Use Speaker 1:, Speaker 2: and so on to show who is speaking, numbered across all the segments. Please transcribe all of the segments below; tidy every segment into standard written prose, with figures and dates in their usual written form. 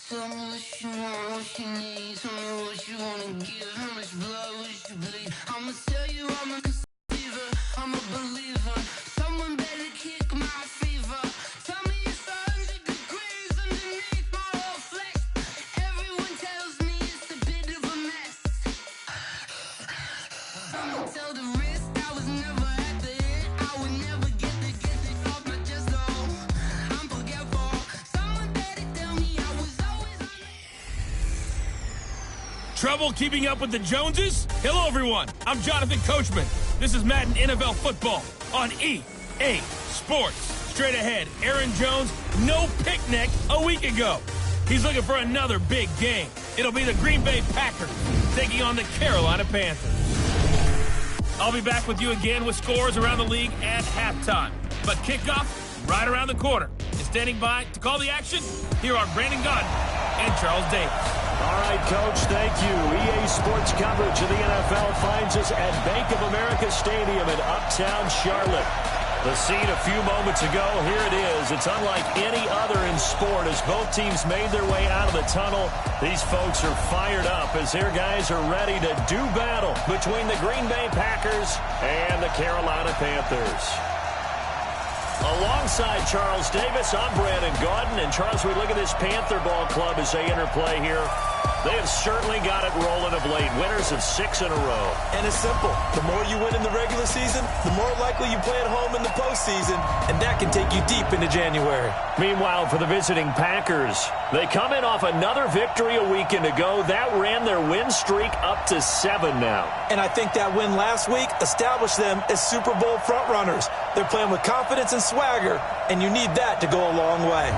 Speaker 1: Tell me what you want, what you need. Tell me what you wanna give. How much blood would you bleed? I'ma tell you I'm a deceiver. I'm a believer. Someone better kick my fever. Tell me it's 100 degrees underneath my whole flesh. Everyone tells me it's a bit of a mess. I'ma tell the risk I was never at the end. I would never get it off my chest. Oh, I'm forgetful. Someone better tell me I was always on the...
Speaker 2: Trouble keeping up with the Joneses? Hello, everyone. I'm Jonathan Coachman. This is Madden NFL Football on EA Sports. Straight ahead, Aaron Jones, no picnic a week ago. He's looking for another big game. It'll be the Green Bay Packers taking on the Carolina Panthers. I'll be back with you again with scores around the league at halftime. But kickoff right around the corner. And standing by to call the action, here are Brandon Gaudin and Charles Davis.
Speaker 3: All right, Coach, thank you. EA Sports coverage of the NFL finds us at Bank of America Stadium in Uptown Charlotte. The scene a few moments ago, here it is. It's unlike any other in sport as both teams made their way out of the tunnel. These folks are fired up as their guys are ready to do battle between the Green Bay Packers and the Carolina Panthers. Alongside Charles Davis, I'm Brandon Gaudin. And Charles, we look at this Panther ball club as they interplay here. They have certainly got it rolling of late. Winners of 6 in a row.
Speaker 4: And it's simple. The more you win in the regular season, the more likely you play at home in the postseason, and that can take you deep into January.
Speaker 3: Meanwhile, for the visiting Packers, they come in off another victory a weekend ago. That ran their win streak up to 7 now.
Speaker 4: And I think that win last week established them as Super Bowl frontrunners. They're playing with confidence and swagger, and you need that to go a long way.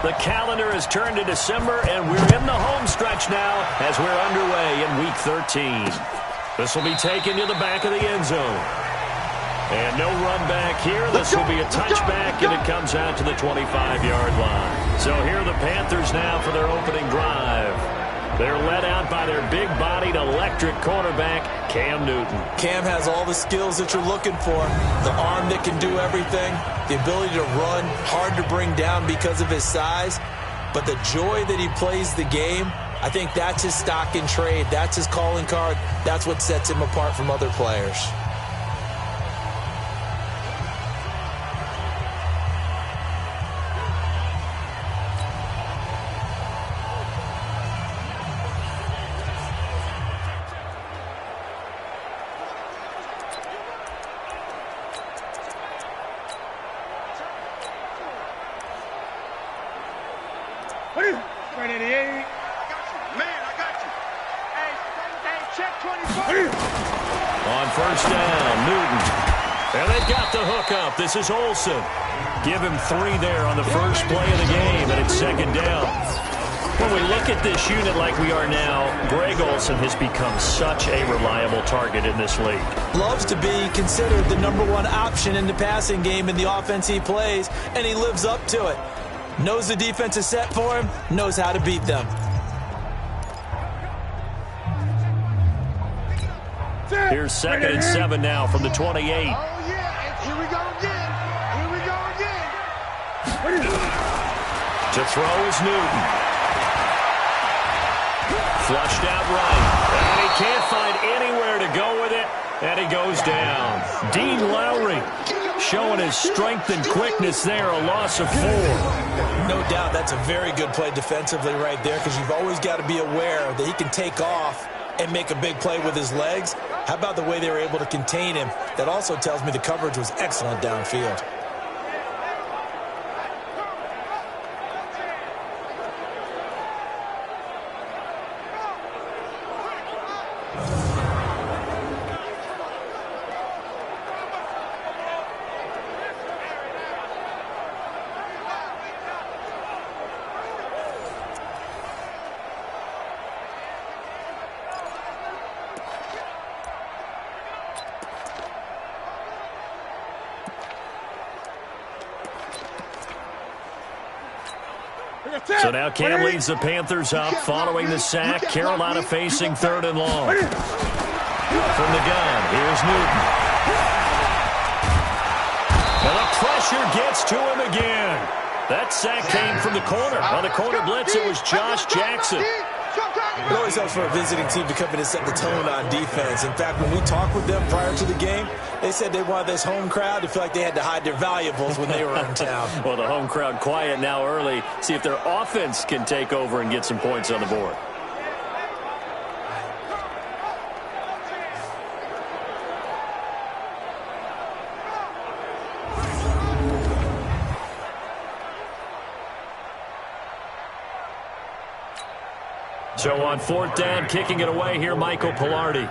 Speaker 3: The calendar has turned to December, and we're in the home stretch now as we're underway in Week 13. This will be taken to the back of the end zone. And no run back here. This will be a touchback, and it comes out to the 25-yard line. So here are the Panthers now for their opening drive. They're led out by their big-bodied electric quarterback, Cam Newton.
Speaker 4: Cam has all the skills that you're looking for. The arm that can do everything, the ability to run, hard to bring down because of his size, but the joy that he plays the game, I think that's his stock in trade. That's his calling card. That's what sets him apart from other players.
Speaker 5: Right 88. Man, I got you. Hey, check 24.
Speaker 3: On first down, Newton. And they've got the hook up. This is Olsen. Give him 3 there on the first play of the game, and it's second down. When we look at this unit like we are now, Greg Olsen has become such a reliable target in this league.
Speaker 4: Loves to be considered the #1 option in the passing game in the offense he plays, and he lives up to it. Knows the defense is set for him, knows how to beat them.
Speaker 3: Here's 2nd and 7 now from the 28.
Speaker 5: Oh, yeah. Here we go again. Here we go again.
Speaker 3: To throw is Newton. Flushed out right. And he can't find anywhere to go with it. And he goes down. Dean Lowry showing his strength and quickness there, a loss of 4.
Speaker 4: No doubt that's a very good play defensively right there, because you've always got to be aware that he can take off and make a big play with his legs. How about the way they were able to contain him? That also tells me the coverage was excellent downfield.
Speaker 3: So now Cam leads the Panthers up following the sack. Carolina facing 3rd and long. From the gun, here's Newton. And the pressure gets to him again. That sack came from the corner. On the corner blitz, it was Josh Jackson.
Speaker 4: It always helps for a visiting team to come in and set the tone on defense. In fact, when we talked with them prior to the game, they said they wanted this home crowd to feel like they had to hide their valuables when they were in town.
Speaker 3: Well, the home crowd quiet now early. See if their offense can take over and get some points on the board. So on 4th down, kicking it away here, Michael Pilardi.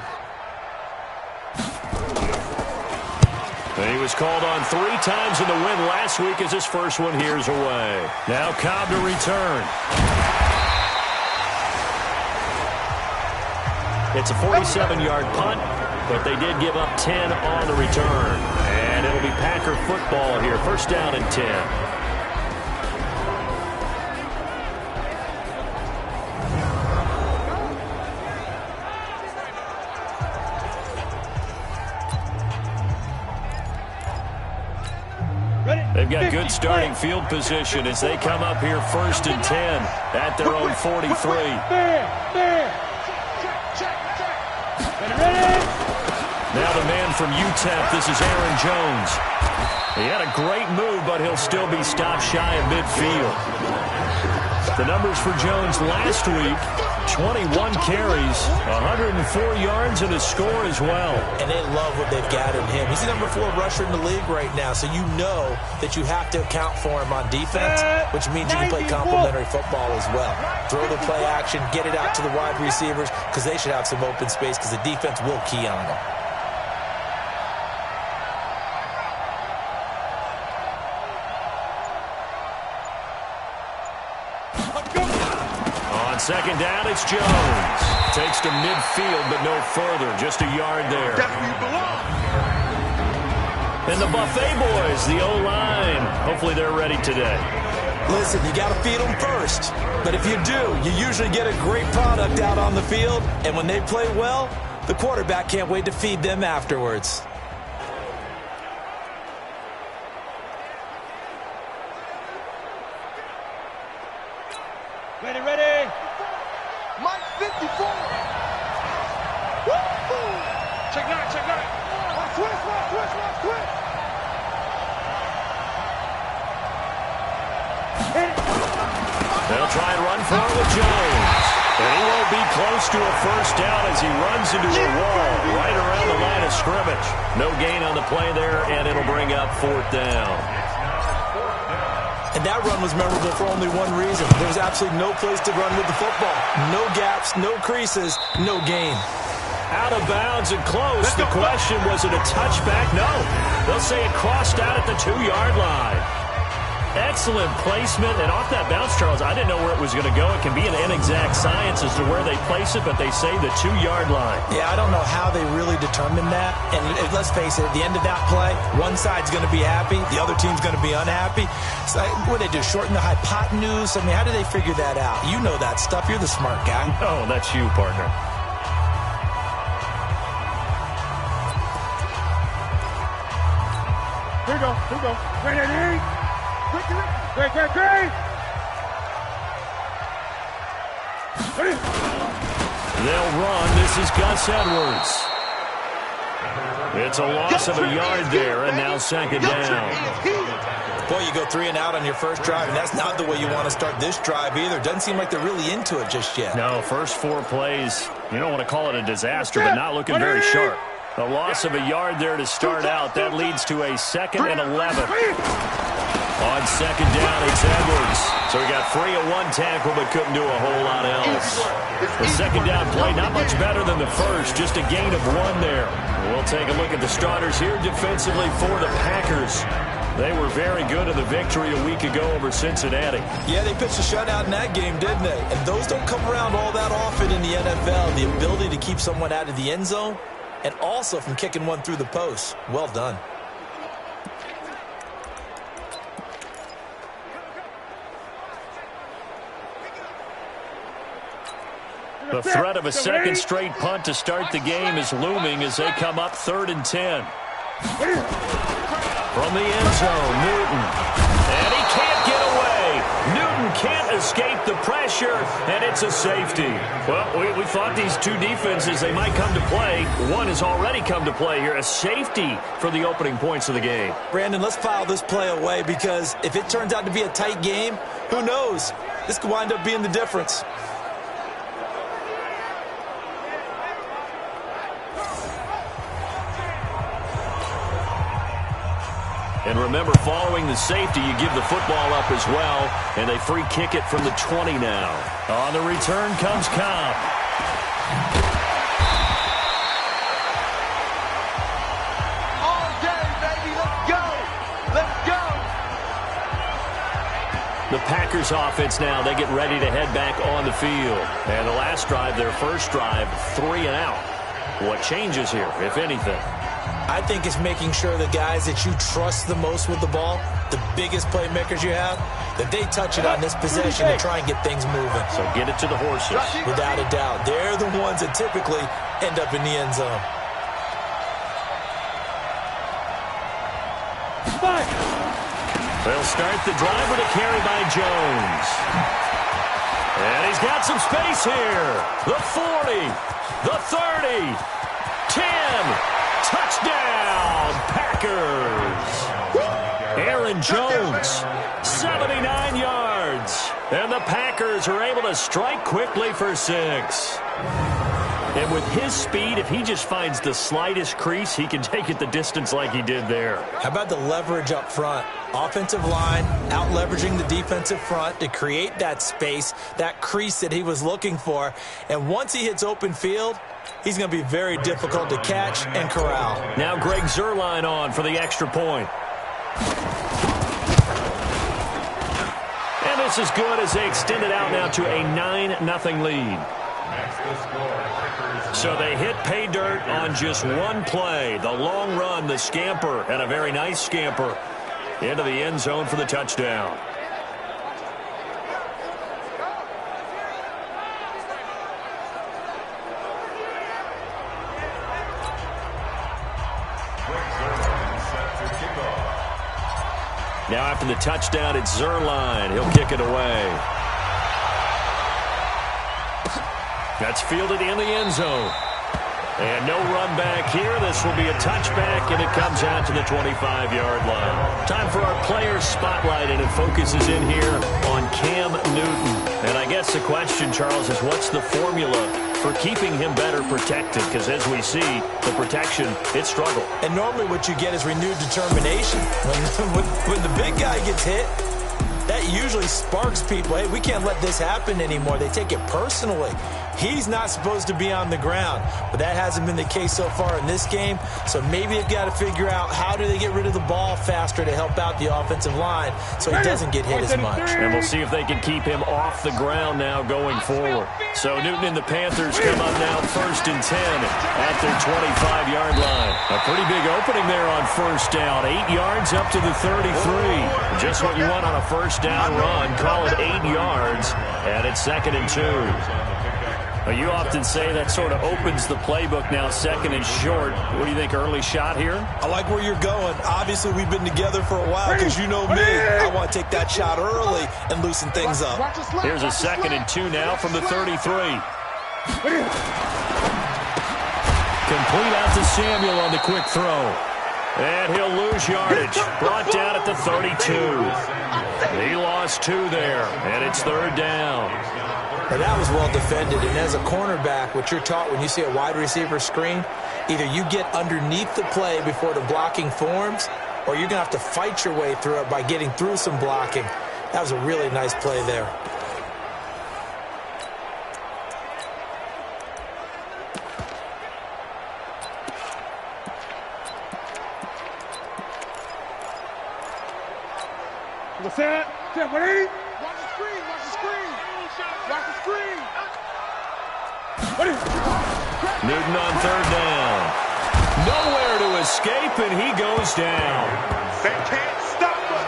Speaker 3: And he was called on 3 times in the win last week as his first one here's away. Now Cobb to return. It's a 47-yard punt, but they did give up 10 on the return. And it'll be Packer football here, 1st down and 10. They've got good starting field position as they come up here 1st and 10 at their own 43. Now the man from UTEP, this is Aaron Jones. He had a great move, but he'll still be stopped shy of midfield. The numbers for Jones last week, 21 carries, 104 yards, and a score as well.
Speaker 4: And they love what they've got in him. He's the number 4 rusher in the league right now, so you know that you have to account for him on defense, which means you can play complementary football as well. Throw the play action, get it out to the wide receivers, because they should have some open space, because the defense will key on them.
Speaker 3: Second down, it's Jones. Takes to midfield, but no further. Just a yard there. And the Buffet boys, the O-line. Hopefully they're ready today.
Speaker 4: Listen, you got to feed them first. But if you do, you usually get a great product out on the field. And when they play well, the quarterback can't wait to feed them afterwards.
Speaker 5: Ready, ready. Mike 54. Woo! Check that, check that. Watch twist, watch twist, watch twist.
Speaker 3: They'll try and run for it with Jones. And he won't be close to a 1st down as he runs into a wall right around the line of scrimmage. No gain on the play there, and it'll bring up 4th down.
Speaker 4: And that run was memorable for only one reason. There was absolutely no place to run with the football. No gaps, no creases, no gain.
Speaker 3: Out of bounds and close. The question, was it a touchback? No. They'll say it crossed out at the 2-yard line. Excellent placement. And off that bounce, Charles, I didn't know where it was going to go. It can be an inexact science as to where they place it, but they say the 2-yard line.
Speaker 4: Yeah, I don't know how they really determined that. And let's face it, at the end of that play, one side's going to be happy, the other team's going to be unhappy. So what do they do, shorten the hypotenuse? I mean, how do they figure that out? You know that stuff. You're the smart guy.
Speaker 3: Oh, that's you, partner.
Speaker 5: Here we go, here we go. Ready, great, great, great.
Speaker 3: They'll run. This is Gus Edwards. It's a loss of a yard there, and now second down.
Speaker 4: Boy, you go 3 and out on your first drive, and that's not the way you want to start this drive either. Doesn't seem like they're really into it just yet.
Speaker 3: No, first 4 plays, you don't want to call it a disaster, but not looking very sharp. A loss of a yard there to start out. That leads to a 2nd and 11. On second down, it's Edwards. So he got free of 1 tackle, but couldn't do a whole lot else. The second down play, not much better than the first, just a gain of 1 there. We'll take a look at the starters here defensively for the Packers. They were very good in the victory a week ago over Cincinnati.
Speaker 4: Yeah, they pitched a shutout in that game, didn't they? And those don't come around all that often in the NFL. The ability to keep someone out of the end zone and also from kicking one through the post. Well done.
Speaker 3: The threat of a second straight punt to start the game is looming as they come up 3rd and 10. From the end zone, Newton. And he can't get away. Newton can't escape the pressure, and it's a safety. Well, we thought these two defenses, they might come to play. One has already come to play here. A safety for the opening points of the game.
Speaker 4: Brandon, let's file this play away because if it turns out to be a tight game, who knows? This could wind up being the difference.
Speaker 3: And remember, following the safety, you give the football up as well, and they free kick it from the 20 now. On the return comes Cobb.
Speaker 5: All day, baby. Let's go. Let's go.
Speaker 3: The Packers offense now, they get ready to head back on the field. And the last drive, their first drive, 3 and out. What changes here, if anything?
Speaker 4: I think it's making sure the guys that you trust the most with the ball, the biggest playmakers you have, that they touch it on this possession to try and get things moving.
Speaker 3: So get it to the horses.
Speaker 4: Without a doubt. They're the ones that typically end up in the end zone.
Speaker 3: They'll start the drive with a carry by Jones. And he's got some space here. The 40, the 30, 10. Touchdown, Packers! Aaron Jones, 79 yards. And the Packers are able to strike quickly for 6. And with his speed, if he just finds the slightest crease, he can take it the distance like he did there.
Speaker 4: How about the leverage up front? Offensive line out-leveraging the defensive front to create that space, that crease that he was looking for. And once he hits open field, he's going to be very difficult to catch and corral.
Speaker 3: Now Greg Zuerlein on for the extra point. And this is good as they extend it out now to a 9-0 lead. So they hit pay dirt on just one play. The long run, the scamper, and a very nice scamper into the end zone for the touchdown. Now after the touchdown, it's Zuerlein. He'll kick it away. That's fielded in the end zone. And no run back here. This will be a touchback, and it comes out to the 25-yard line. Time for our players' spotlight, and it focuses in here on Cam Newton. And I guess the question, Charles, is what's the formula for keeping him better protected? Because as we see, the protection, it struggled.
Speaker 4: And normally what you get is renewed determination. When the big guy gets hit, that usually sparks people. Hey, we can't let this happen anymore. They take it personally. He's not supposed to be on the ground, but that hasn't been the case so far in this game. So maybe they've got to figure out how do they get rid of the ball faster to help out the offensive line so he doesn't get hit as much.
Speaker 3: And we'll see if they can keep him off the ground now going forward. So Newton and the Panthers come up now 1st and 10 at their 25-yard line. A pretty big opening there on first down. 8 yards up to the 33. Just what you want on a first down run. Call it 8 yards, and it's 2nd and 2. You often say that sort of opens the playbook now, 2nd and short. What do you think, early shot here?
Speaker 4: I like where you're going. Obviously, we've been together for a while because you know me. I want to take that shot early and loosen things up.
Speaker 3: Here's a 2nd and 2 now from the 33. complete out to Samuel on the quick throw. And he'll lose yardage. Brought down at the 32. He lost 2 there, and it's 3rd down.
Speaker 4: Well, that was well defended, and as a cornerback, what you're taught when you see a wide receiver screen, either you get underneath the play before the blocking forms, or you're going to have to fight your way through it by getting through some blocking. That was a really nice play there.
Speaker 5: What's that? Watch the screen, watch the screen. Watch the screen.
Speaker 3: Newton on 3rd down. Nowhere to escape, and he goes down.
Speaker 5: They can't stop us.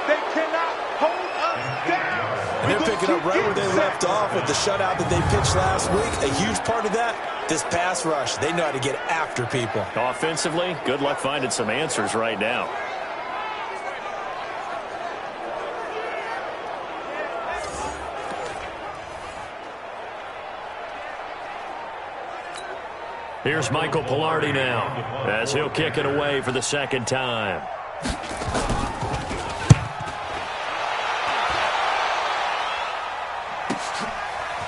Speaker 5: They cannot hold us down.
Speaker 4: And they're picking up right where they left off with the shutout that they pitched last week. A huge part of that, this pass rush. They know how to get after people.
Speaker 3: Offensively, good luck finding some answers right now. Here's Michael Pilardi now, as he'll kick it away for the 2nd time.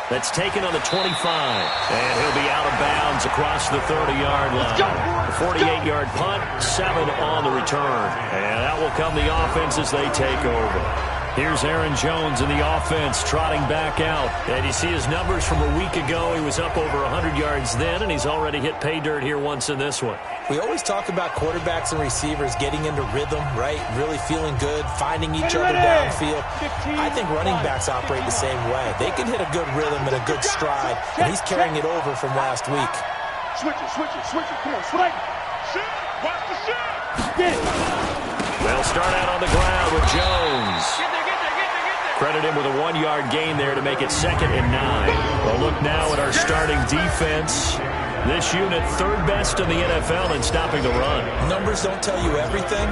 Speaker 3: That's taken on the 25, and he'll be out of bounds across the 30-yard line. A 48-yard punt, 7 on the return, and that will come the offense as they take over. Here's Aaron Jones in the offense, trotting back out. And you see his numbers from a week ago. He was up over 100 yards then, and he's already hit pay dirt here once in this one.
Speaker 4: We always talk about quarterbacks and receivers getting into rhythm, right? Really feeling good, finding each other downfield. I think running backs operate the same way. They can hit a good rhythm and a good stride, and he's carrying it over from last week.
Speaker 5: Switch it. Come on, switch. Shit. Watch the shit. Get it.
Speaker 3: They'll start out on the ground with Jones. Credit him with a 1-yard gain there to make it 2nd and 9. Well, look now at our starting defense. This unit 3rd best in the NFL in stopping the run.
Speaker 4: Numbers don't tell you everything,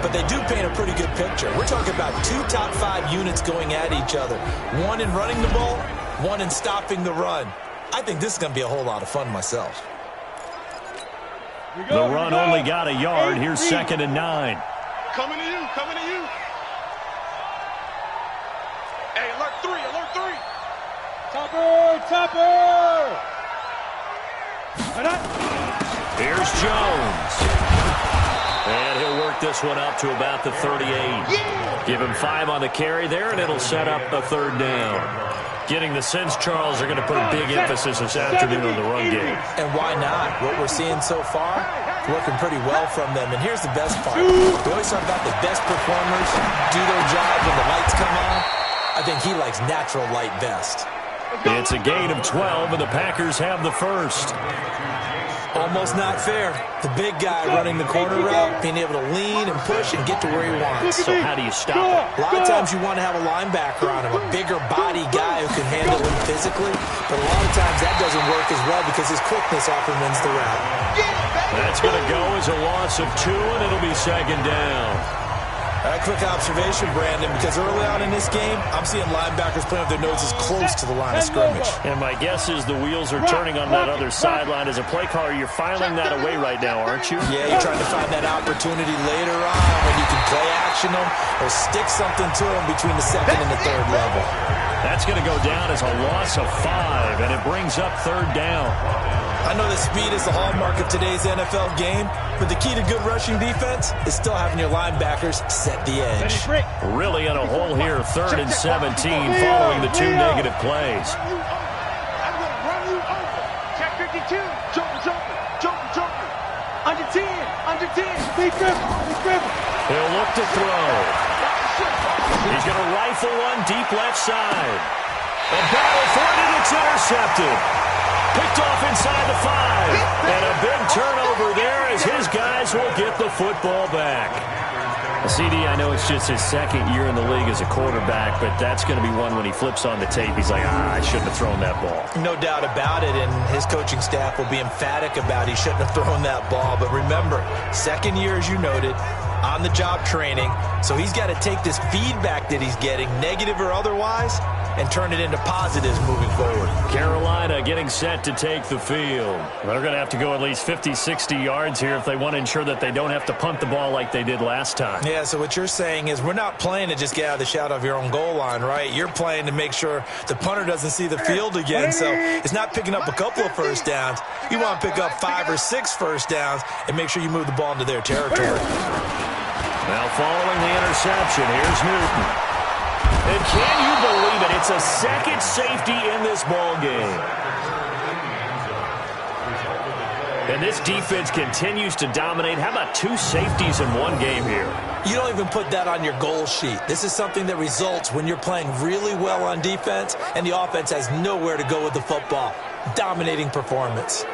Speaker 4: but they do paint a pretty good picture. We're talking about 2 top 5 units going at each other. 1 in running the ball, 1 in stopping the run. I think this is going to be a whole lot of fun myself.
Speaker 3: The run only got a yard. Here's 2nd and 9.
Speaker 5: Coming to you. Hey, alert 3. Topper.
Speaker 3: Here's Jones. And he'll work this one up to about the 38. Give him 5 on the carry there, and it'll set up a 3rd down. Getting the sense Charles are going to put a big emphasis this afternoon on the run game.
Speaker 4: And why not? What we're seeing so far, working pretty well from them. And here's the best part. We always talk about the best performers do their job when the lights come on. I think he likes natural light best.
Speaker 3: It's a gain of 12, and the Packers have the first.
Speaker 4: Almost not fair. The big guy running the corner route, being able to lean and push and get to where he wants.
Speaker 3: So how do you stop it?
Speaker 4: A lot of times you want to have a linebacker on him, a bigger body guy who can handle him physically. But a lot of times that doesn't work as well because his quickness often wins the route.
Speaker 3: That's going to go as a loss of 2, and it'll be 2nd down.
Speaker 4: A quick observation, Brandon, because early on in this game, I'm seeing linebackers playing with their noses close to the line of scrimmage.
Speaker 3: And my guess is the wheels are turning on that other sideline. As a play caller, you're filing that away right now, aren't you?
Speaker 4: Yeah, you're trying to find that opportunity later on when you can play action them or stick something to them between the 2nd and the 3rd level.
Speaker 3: That's going to go down as a loss of 5, and it brings up 3rd down.
Speaker 4: I know that speed is the hallmark of today's NFL game, but the key to good rushing defense is still having your linebackers set the edge.
Speaker 3: Really in a hole here, 3rd and 17 following the 2 negative plays.
Speaker 5: I'm going to run you over. Check 52. Joker. Under 10. Big dribble.
Speaker 3: He'll look to throw. He's going to rifle one deep left side. A battle for it, and it's intercepted. Picked off inside the 5. And a big turnover there as his guys will get the football back. CD, I know it's just his 2nd year in the league as a quarterback, but that's going to be one when he flips on the tape. He's like, I shouldn't have thrown that ball.
Speaker 4: No doubt about it, and his coaching staff will be emphatic about he shouldn't have thrown that ball. But remember, 2nd year, as you noted, on-the-job training, so he's got to take this feedback that he's getting, negative or otherwise, and turn it into positives moving forward.
Speaker 3: Carolina getting set to take the field. They're going to have to go at least 50, 60 yards here if they want to ensure that they don't have to punt the ball like they did last time.
Speaker 4: Yeah, so what you're saying is we're not playing to just get out of the shadow of your own goal line, right? You're playing to make sure the punter doesn't see the field again. So it's not picking up a couple of first downs. You want to pick up 5 or 6 first downs and make sure you move the ball into their territory.
Speaker 3: Now following the interception, here's Newton. And can you believe it? It's a second safety in this ball game. And this defense continues to dominate. How about 2 safeties in one game here?
Speaker 4: You don't even put that on your goal sheet. This is something that results when you're playing really well on defense and the offense has nowhere to go with the football. Dominating performance.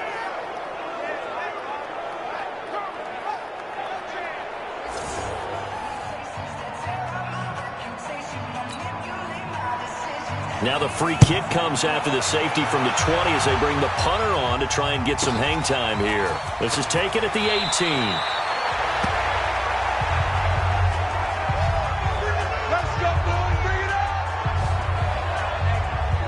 Speaker 3: Now the free kick comes after the safety from the 20 as they bring the punter on to try and get some hang time here. This is taken at the 18.
Speaker 5: Let's go, boys. Bring it up.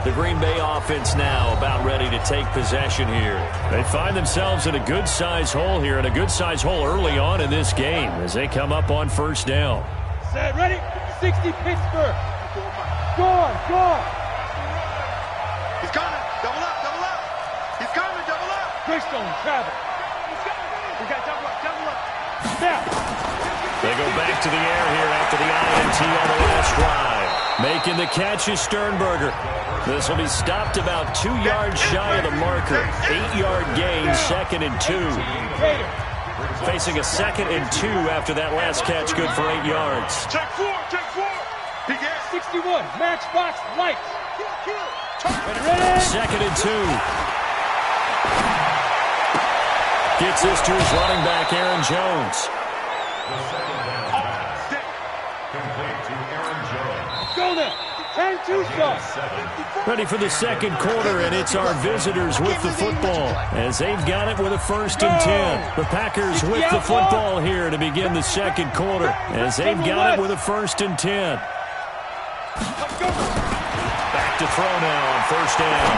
Speaker 3: The Green Bay offense now about ready to take possession here. They find themselves in a good-sized hole here, and a good-sized hole early on in this game as they come up on first down.
Speaker 5: Set, ready? 60 Pittsburgh. Go on. He's coming. Double up. He's coming. Double up. Greystone, travel. We got double up. Snap.
Speaker 3: They go back to the air here after the INT on the last drive. Making the catch is Sternberger. This will be stopped about 2 yards shy of the marker. 8-yard gain, 2nd and 2. Facing a 2nd and 2 after that last catch, good for 8 yards.
Speaker 5: Check 4. He gets 61. Matchbox lights. Ready.
Speaker 3: 2nd and 2. Gets this to his running back, Aaron Jones.
Speaker 5: Go now. 10-2
Speaker 3: Ready for the second quarter, and it's our visitors with the football as they've got it with a 1st and 10. The Packers with the football here to begin the second quarter as they've got it with a 1st and 10. Back to throw now on first down.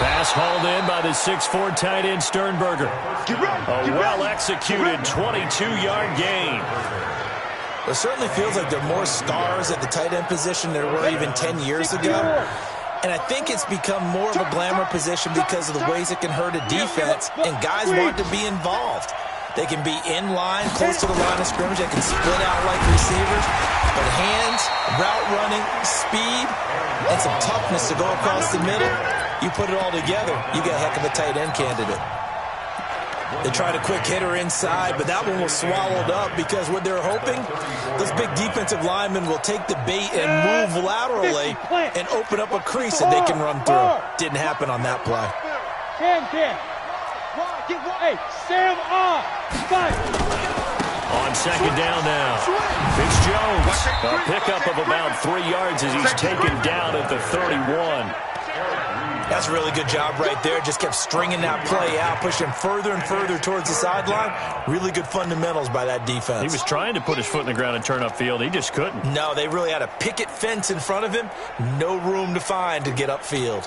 Speaker 3: Pass hauled in by the 6'4" tight end Sternberger. A well-executed 22-yard gain.
Speaker 4: It certainly feels like there are more stars at the tight end position than there were even 10 years ago. And I think it's become more of a glamour position because of the ways it can hurt a defense, and guys want to be involved. They can be in line, close to the line of scrimmage. They can split out like receivers. But hands, route running, speed, and some toughness to go across the middle, you put it all together, you get a heck of a tight end candidate. They tried a quick hitter inside, but that one was swallowed up because what they're hoping, those big defensive linemen will take the bait and move laterally and open up a crease that they can run through. Didn't happen on that play.
Speaker 5: 10. Hey, Sam on. 5.
Speaker 3: On second down now. It's Jones. A pickup of about 3 yards as he's taken down at the 31.
Speaker 4: That's a really good job right there. Just kept stringing that play out, pushing further and further towards the sideline. Really good fundamentals by that defense.
Speaker 3: He was trying to put his foot in the ground and turn upfield. He just couldn't.
Speaker 4: No, they really had a picket fence in front of him. No room to find to get upfield.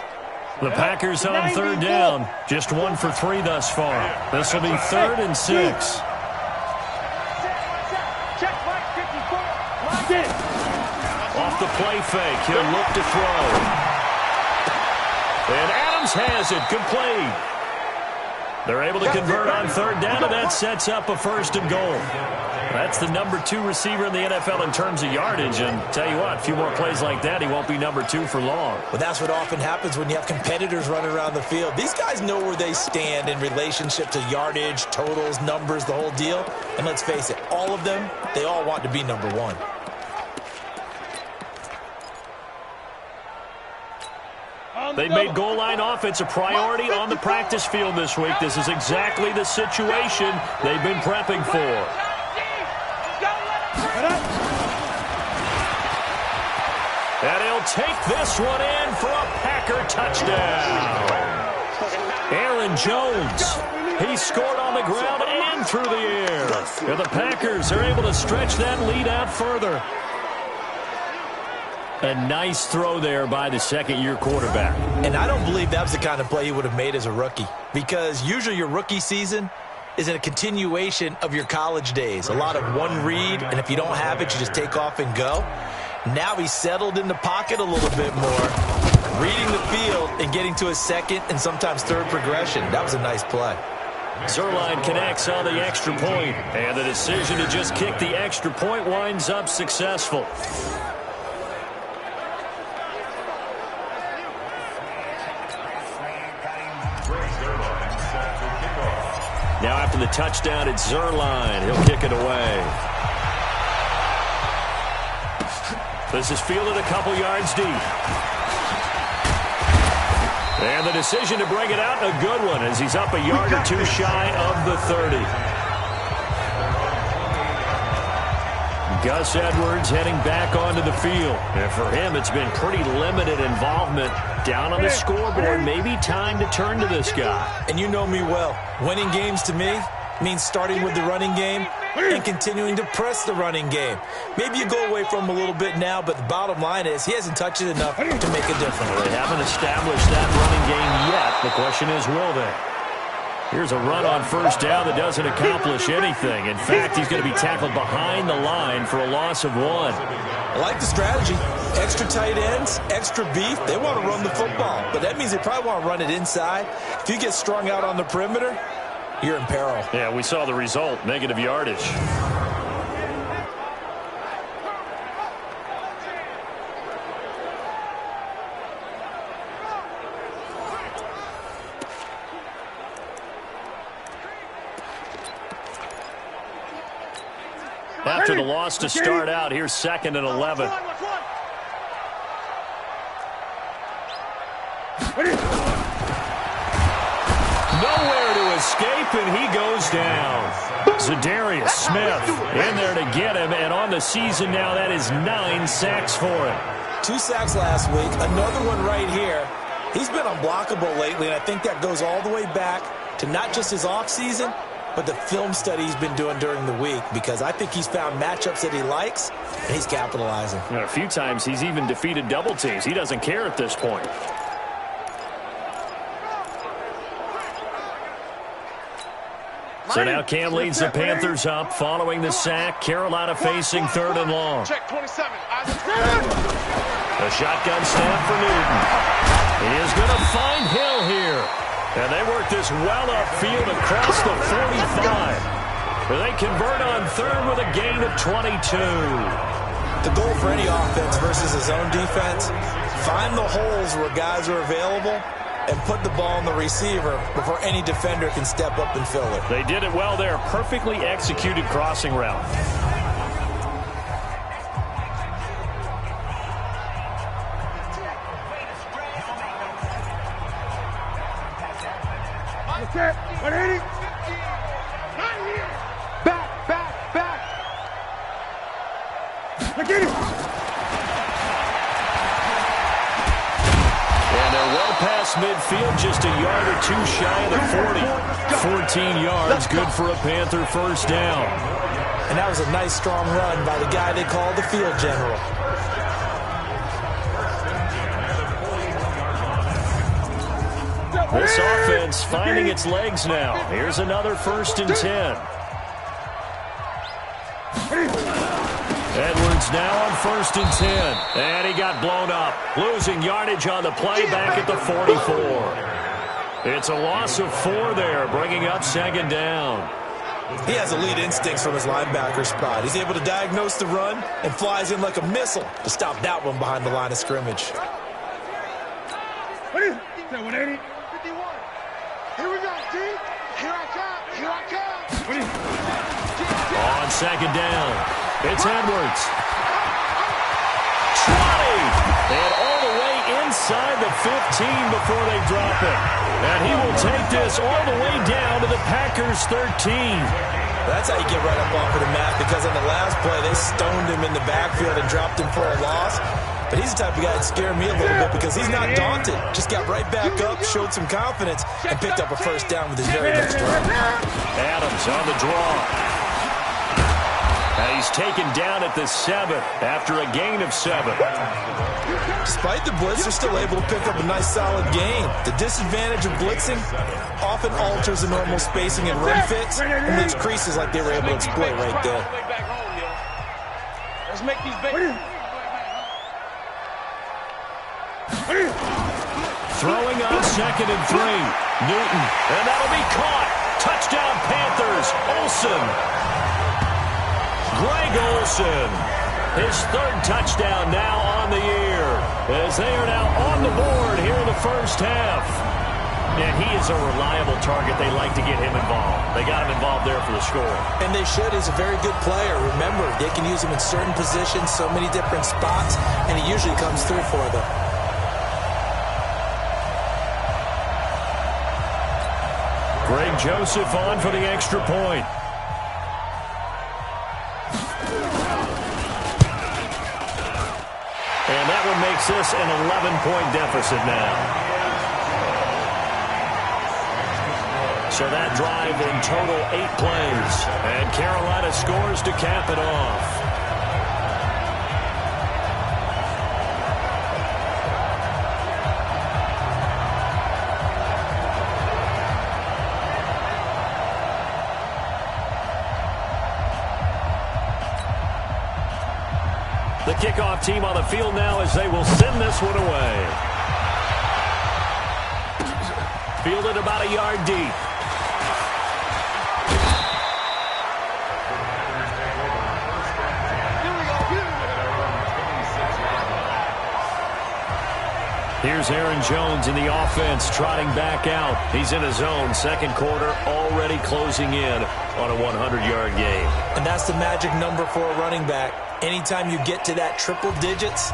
Speaker 3: The Packers on third down. Just 1 for 3 thus far. This will be 3rd and 6. Off the play fake, he'll look to throw. And Adams has it, complete. They're able to convert on third down, and that sets up a 1st and goal. That's the number 2 receiver in the NFL in terms of yardage, and tell you what, a few more plays like that, he won't be number 2 for long.
Speaker 4: Well, that's what often happens when you have competitors running around the field. These guys know where they stand in relationship to yardage, totals, numbers, the whole deal. And let's face it, all of them, they all want to be number 1.
Speaker 3: They made goal line offense a priority on the practice field this week. This is exactly the situation they've been prepping for. And he'll take this one in for a Packer touchdown. Aaron Jones, he scored on the ground and through the air. And the Packers are able to stretch that lead out further. A nice throw there by the second-year quarterback.
Speaker 4: And I don't believe that was the kind of play he would have made as a rookie, because usually your rookie season is a continuation of your college days. A lot of one read, and if you don't have it, you just take off and go. Now he's settled in the pocket a little bit more, reading the field and getting to his second and sometimes third progression. That was a nice play.
Speaker 3: Zerline connects on the extra point, and the decision to just kick the extra point winds up successful. Now after the touchdown, it's Zerline. He'll kick it away. This is fielded a couple yards deep. And the decision to bring it out, a good one, as he's up a yard or two shy of the 30. Gus Edwards heading back onto the field. And for him, it's been pretty limited involvement down on the scoreboard. Maybe time to turn to this guy.
Speaker 4: And you know me well. Winning games to me means starting with the running game and continuing to press the running game. Maybe you go away from him a little bit now, but the bottom line is he hasn't touched it enough to make a difference.
Speaker 3: Well, they haven't established that running game yet. The question is, will they? Here's a run on first down that doesn't accomplish anything. In fact, he's going to be tackled behind the line for a loss of 1.
Speaker 4: I like the strategy. Extra tight ends, extra beef. They want to run the football, but that means they probably want to run it inside. If you get strung out on the perimeter, you're in peril.
Speaker 3: Yeah, we saw the result, negative yardage. After the loss to start out, here's 2nd and 11. Nowhere to escape, and he goes down. Zadarius Smith in there to get him, and on the season now, that is 9 sacks for him.
Speaker 4: 2 sacks last week, another one right here. He's been unblockable lately, and I think that goes all the way back to not just his offseason, but the film study he's been doing during the week, because I think he's found matchups that he likes, and he's capitalizing.
Speaker 3: And a few times he's even defeated double teams. He doesn't care at this point. So now Cam leads the Panthers up following the sack. Carolina facing 3rd and long.
Speaker 5: Check 27.
Speaker 3: A shotgun snap for Newton. He is going to find Hill here. And they work this well upfield across the 45. They convert on 3rd with a gain of 22.
Speaker 4: The goal for any offense versus his own defense, find the holes where guys are available and put the ball on the receiver before any defender can step up and fill it.
Speaker 3: They did it well there. Perfectly executed crossing route.
Speaker 5: Back. Look at it.
Speaker 3: And they're well past midfield, just a yard or two shy of the 40. 14 yards, good for a Panther first down.
Speaker 4: And that was a nice, strong run by the guy they call the field general.
Speaker 3: This offense finding its legs now. Here's another 1st and 10. Edwards now on 1st and 10. And he got blown up. Losing yardage on the play back at the 44. It's a loss of 4 there, bringing up 2nd down.
Speaker 4: He has elite instincts from his linebacker spot. He's able to diagnose the run and flies in like a missile to stop that one behind the line of scrimmage.
Speaker 5: What is it? 180. 51. Here we go, G. Here I come. Here I come. What is it?
Speaker 3: On 2nd down, it's Edwards. 20. And all the way inside the 15 before they drop it. And he will take this all the way down to the Packers' 13.
Speaker 4: That's how you get right up off of the mat, because on the last play, they stoned him in the backfield and dropped him for a loss. But he's the type of guy that scared me a little bit because he's not daunted. Just got right back up, showed some confidence, and picked up a first down with his very next run.
Speaker 3: Adams on the draw. And he's taken down at the 7 after a gain of 7.
Speaker 4: Despite the blitz, they're still able to pick up a nice solid gain. The disadvantage of blitzing often alters the normal spacing and run fits and leaves creases like they were able to exploit right there.
Speaker 5: Let's make these big.
Speaker 3: Throwing on 2nd and 3. Newton, and that'll be caught. Touchdown Panthers. Olsen. Greg Olsen. His 3rd touchdown now on the year, as they are now on the board here in the first half. And he is a reliable target. They like to get him involved. They got him involved there for the score.
Speaker 4: And they should. He's a very good player. Remember, they can use him in certain positions, so many different spots, and he usually comes through for them.
Speaker 3: Greg Joseph on for the extra point. And that one makes this an 11-point deficit now. So that drive in total 8 plays. And Carolina scores to cap it off. The kickoff team on the field now as they will send this one away. Fielded about a yard deep. Here's Aaron Jones in the offense, trotting back out. He's in his zone. 2nd quarter already closing in on a 100-yard game.
Speaker 4: And that's the magic number for a running back. Anytime you get to that triple digits,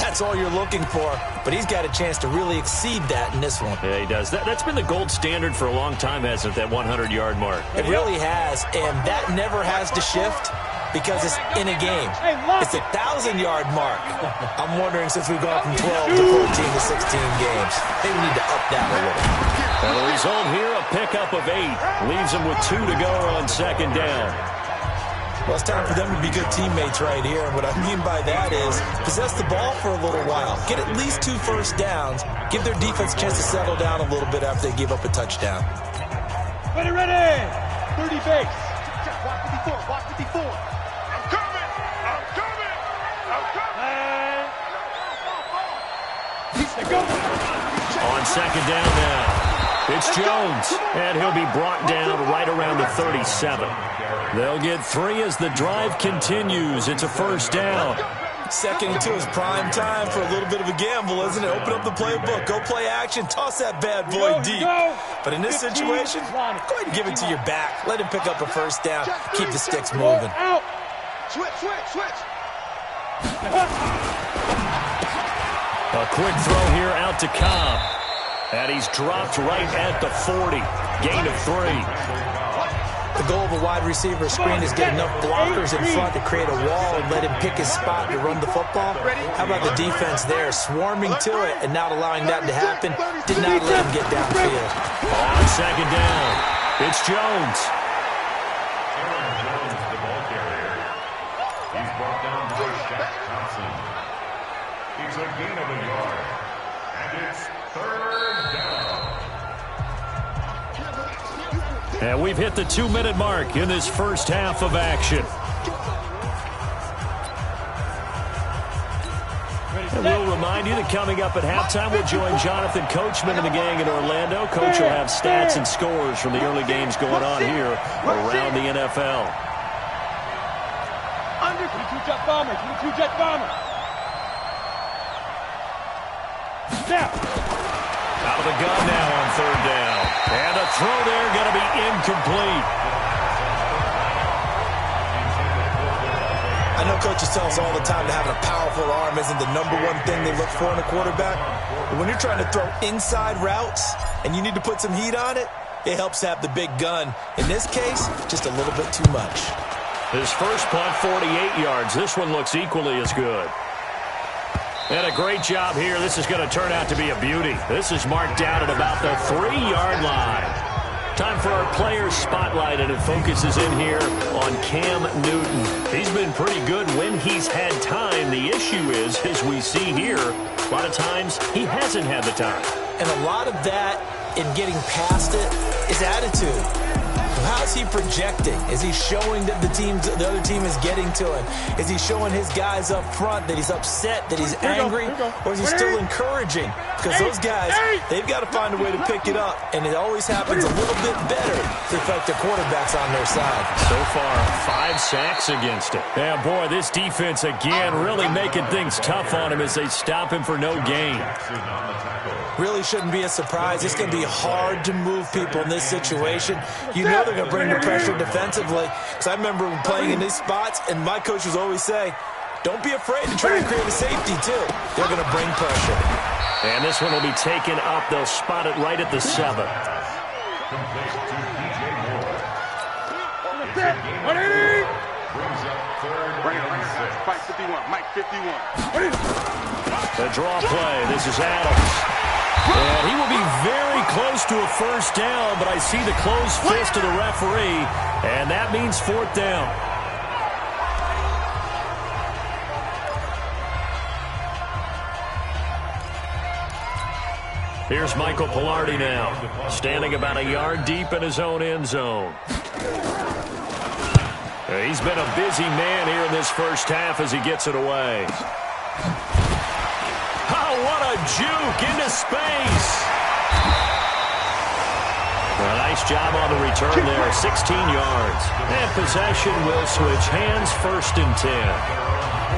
Speaker 4: that's all you're looking for. But he's got a chance to really exceed that in this one.
Speaker 3: Yeah, he does. That's been the gold standard for a long time, hasn't it, that 100-yard mark?
Speaker 4: It really has, and that never has to shift because it's in a game. It's a 1,000-yard mark. I'm wondering, since we've gone from 12 to 14 to 16 games, maybe we need to up that a little.
Speaker 3: And the result here, a pickup of 8. Leaves them with 2 to go on 2nd down.
Speaker 4: Well, it's time for them to be good teammates right here. And what I mean by that is possess the ball for a little while. Get at least 2 first downs. Give their defense a chance to settle down a little bit after they give up a touchdown.
Speaker 5: Ready, ready. 30 base. Watch 54, watch 54. I'm coming. I'm coming. I'm coming. And... go.
Speaker 3: On 2nd down now. It's Jones, and he'll be brought down right around the 37. They'll get 3 as the drive continues. It's a first down.
Speaker 4: 2nd and 2 is prime time for a little bit of a gamble, isn't it? Open up the playbook, go play action, toss that bad boy deep. But in this situation, go ahead and give it to your back. Let him pick up a first down. Keep the sticks moving.
Speaker 5: Switch.
Speaker 3: A quick throw here out to Cobb. And he's dropped right at the 40. Gain of 3.
Speaker 4: The goal of a wide receiver screen is get enough blockers in front to create a wall and let him pick his spot to run the football. How about the defense there, swarming to it and not allowing that to happen? Did not let him get downfield.
Speaker 3: On 2nd down, it's Jones.
Speaker 6: The ball carrier. He's brought down by Shaq Thompson. It's a gain of a yard. And it's 3rd down.
Speaker 3: And we've hit the 2-minute mark in this first half of action. And we'll remind you that coming up at halftime, we'll join Jonathan Coachman and the gang in Orlando. Coach will have stats and scores from the early games going on here around the NFL.
Speaker 5: Under 22-jet bomber, 22-jet bomber. Snap.
Speaker 3: Out of the gun now on 3rd down. And a throw there going to be incomplete.
Speaker 4: I know coaches tell us all the time that having a powerful arm isn't the #1 thing they look for in a quarterback. But when you're trying to throw inside routes and you need to put some heat on it, it helps to have the big gun. In this case, just a little bit too much.
Speaker 3: His first punt, 48 yards. This one looks equally as good. And a great job here. This is going to turn out to be a beauty. This is marked down at about the 3-yard line. Time for our player spotlight, and it focuses in here on Cam Newton. He's been pretty good when he's had time. The issue is, as we see here, a lot of times he hasn't had the time.
Speaker 4: And a lot of that in getting past it is attitude. How's he projecting? Is he showing that the other team is getting to him? Is he showing his guys up front that he's upset, that he's angry? Or is he still encouraging? Because those guys, they've got to find a way to pick it up. And it always happens a little bit better if the quarterback's on their side.
Speaker 3: So far, 5 sacks against him. Yeah, boy, this defense again really making things tough on him as they stop him for no gain.
Speaker 4: Really shouldn't be a surprise. It's going to be hard to move people in this situation. You know they're going to bring the pressure defensively. Because I remember playing in these spots, and my coach was always saying, don't be afraid to try and create a safety, too. They're going to bring pressure.
Speaker 3: And this one will be taken up. They'll spot it right at the 7.
Speaker 5: Mike 51. Mike 51.
Speaker 3: The draw play. This is Adams. And he will be very close to a first down, but I see the closed fist of the referee, and that means 4th down. Here's Michael Pilardi now, standing about a yard deep in his own end zone. He's been a busy man here in this first half as he gets it away. Oh, what a juke into space. A nice job on the return there, 16 yards. And possession will switch hands, 1st and 10.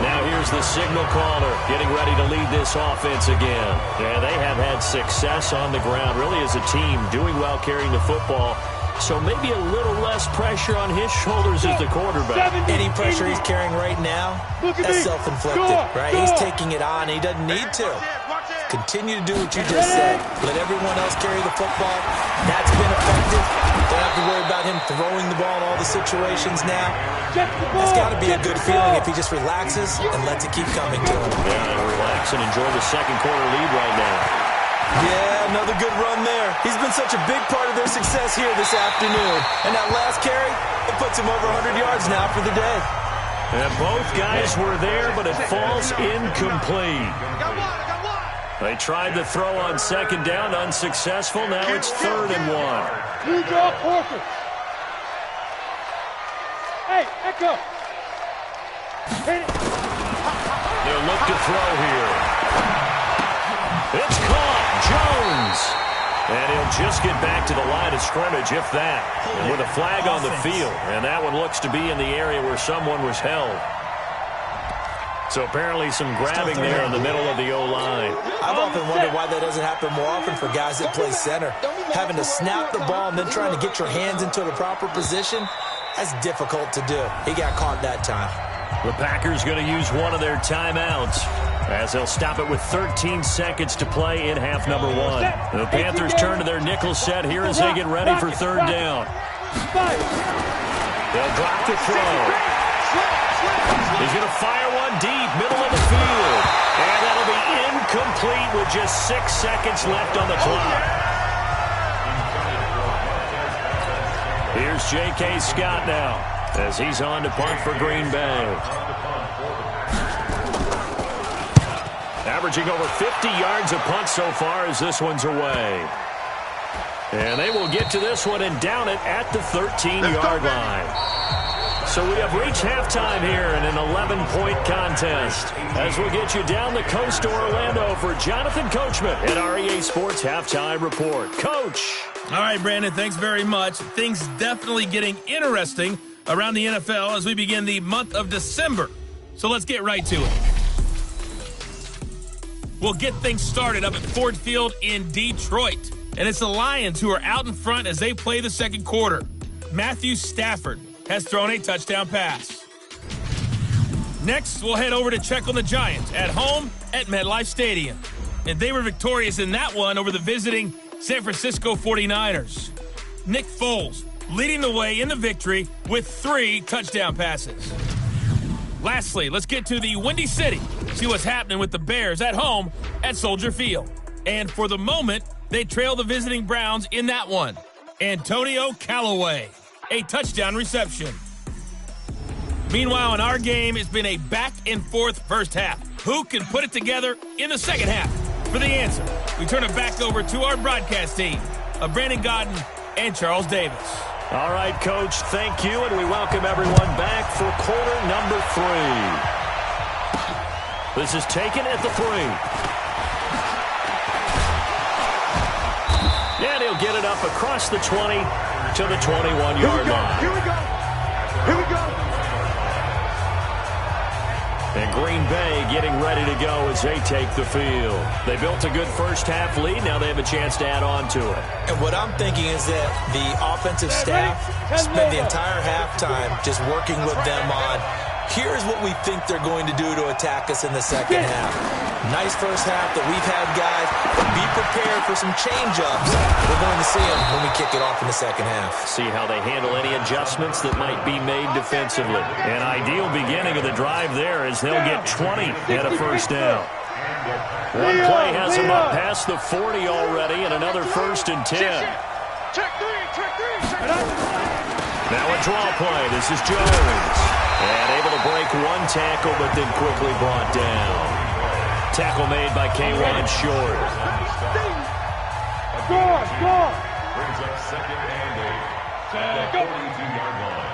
Speaker 3: Now here's the signal caller getting ready to lead this offense again. Yeah, they have had success on the ground, really as a team, doing well carrying the football. So maybe a little less pressure on his shoulders as the quarterback.
Speaker 4: Any pressure he's carrying right now, that's self-inflicted, right? He's taking it on. He doesn't need to. Continue to do what you just said. Let everyone else carry the football. That's been effective. Don't have to worry about him throwing the ball in all the situations now. That's got to be a good feeling if he just relaxes and lets it keep coming to him.
Speaker 3: Yeah, relax and enjoy the second quarter lead right now.
Speaker 4: Yeah, another good run there. He's been such a big part of their success here this afternoon. And that last carry, it puts him over 100 yards now for the day.
Speaker 3: And both guys were there, but it falls incomplete. They tried the throw on 2nd down, unsuccessful. Now it's 3rd and 1.
Speaker 5: You draw Porter. Hey, Echo. Hit it.
Speaker 3: They'll look to throw here. It's caught. Jones. And he'll just get back to the line of scrimmage, if that. And with a flag on the field. And that one looks to be in the area where someone was held. So apparently some grabbing there in the middle of the O-line.
Speaker 4: I've often wondered why that doesn't happen more often for guys that play center. Having to snap the ball and then trying to get your hands into the proper position, that's difficult to do. He got caught that time.
Speaker 3: The Packers going to use one of their timeouts as they'll stop it with 13 seconds to play in half number 1. The Panthers turn to their nickel set here as they get ready for 3rd down. They'll drop the throw. He's going to fire one deep, middle of the field. And that'll be incomplete with just 6 seconds left on the clock. Here's J.K. Scott now as he's on to punt for Green Bay. Averaging over 50 yards a punt so far as this one's away. And they will get to this one and down it at the 13-yard line. So we have reached halftime here in an 11-point contest. As we'll get you down the coast to Orlando for Jonathan Coachman at our EA Sports Halftime Report. Coach.
Speaker 2: All right, Brandon, thanks very much. Things definitely getting interesting around the NFL as we begin the month of December. So let's get right to it. We'll get things started up at Ford Field in Detroit. And it's the Lions who are out in front as they play the second quarter. Matthew Stafford has thrown a touchdown pass. Next, we'll head over to check on the Giants at home at MetLife Stadium. And they were victorious in that one over the visiting San Francisco 49ers. Nick Foles leading the way in the victory with 3 touchdown passes. Lastly, let's get to the Windy City, see what's happening with the Bears at home at Soldier Field. And for the moment, they trail the visiting Browns in that one. Antonio Callaway, a touchdown reception. Meanwhile, in our game, it's been a back-and-forth first half. Who can put it together in the second half? For the answer, we turn it back over to our broadcast team of Brandon Godden and Charles Davis.
Speaker 3: All right, Coach, thank you, and we welcome everyone back for quarter number 3. This is taken at the 3. And he'll get it up across the 20 to the 21-yard line.
Speaker 5: Here we go. Here we go.
Speaker 3: And Green Bay getting ready to go as they take the field. They built a good first-half lead. Now they have a chance to add on to it.
Speaker 4: And what I'm thinking is that the offensive staff spend the entire halftime just working with them on, here's what we think they're going to do to attack us in the second half. Nice first half that we've had, guys, but be prepared for some change-ups. We're going to see them when we kick it off in the second half.
Speaker 3: See how they handle any adjustments that might be made defensively. An ideal beginning of the drive there as they'll get 20 at a first down. One play has them up past the 40 already, and another 1st and 10.
Speaker 5: Check three.
Speaker 3: Now a draw play. This is Jones. And able to break one tackle, but then quickly brought down. Tackle made by K1 Short.
Speaker 5: Score.
Speaker 6: Brings up 2nd and 8 at the 42-yard line.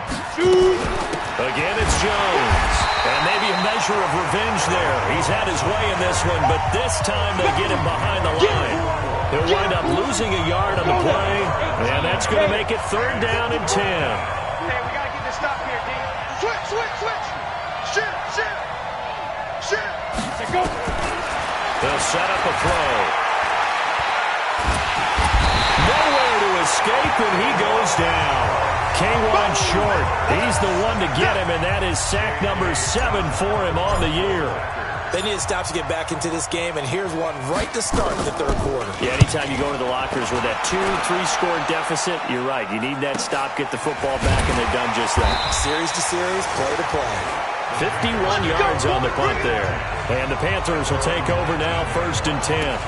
Speaker 3: Again, it's Jones. And maybe a measure of revenge there. He's had his way in this one, but this time they get him behind the line. He'll wind up losing a yard on the play, and that's going to make it 3rd down and 10.
Speaker 5: Hey, we got to get this stop here, D. Switch. Shift. Go.
Speaker 3: They'll set up a throw. Nowhere to escape, and he goes down. K1 Short, he's the one to get him, and that is sack number 7 for him on the year.
Speaker 4: They need to stop to get back into this game, and here's one right to start in the 3rd quarter.
Speaker 3: Yeah, anytime you go into the lockers with that 2-3-score deficit, you're right. You need that stop, get the football back, and they've done just that.
Speaker 4: Series to series, play to play.
Speaker 3: 51 yards on the punt there. And the Panthers will take over now, 1st and 10.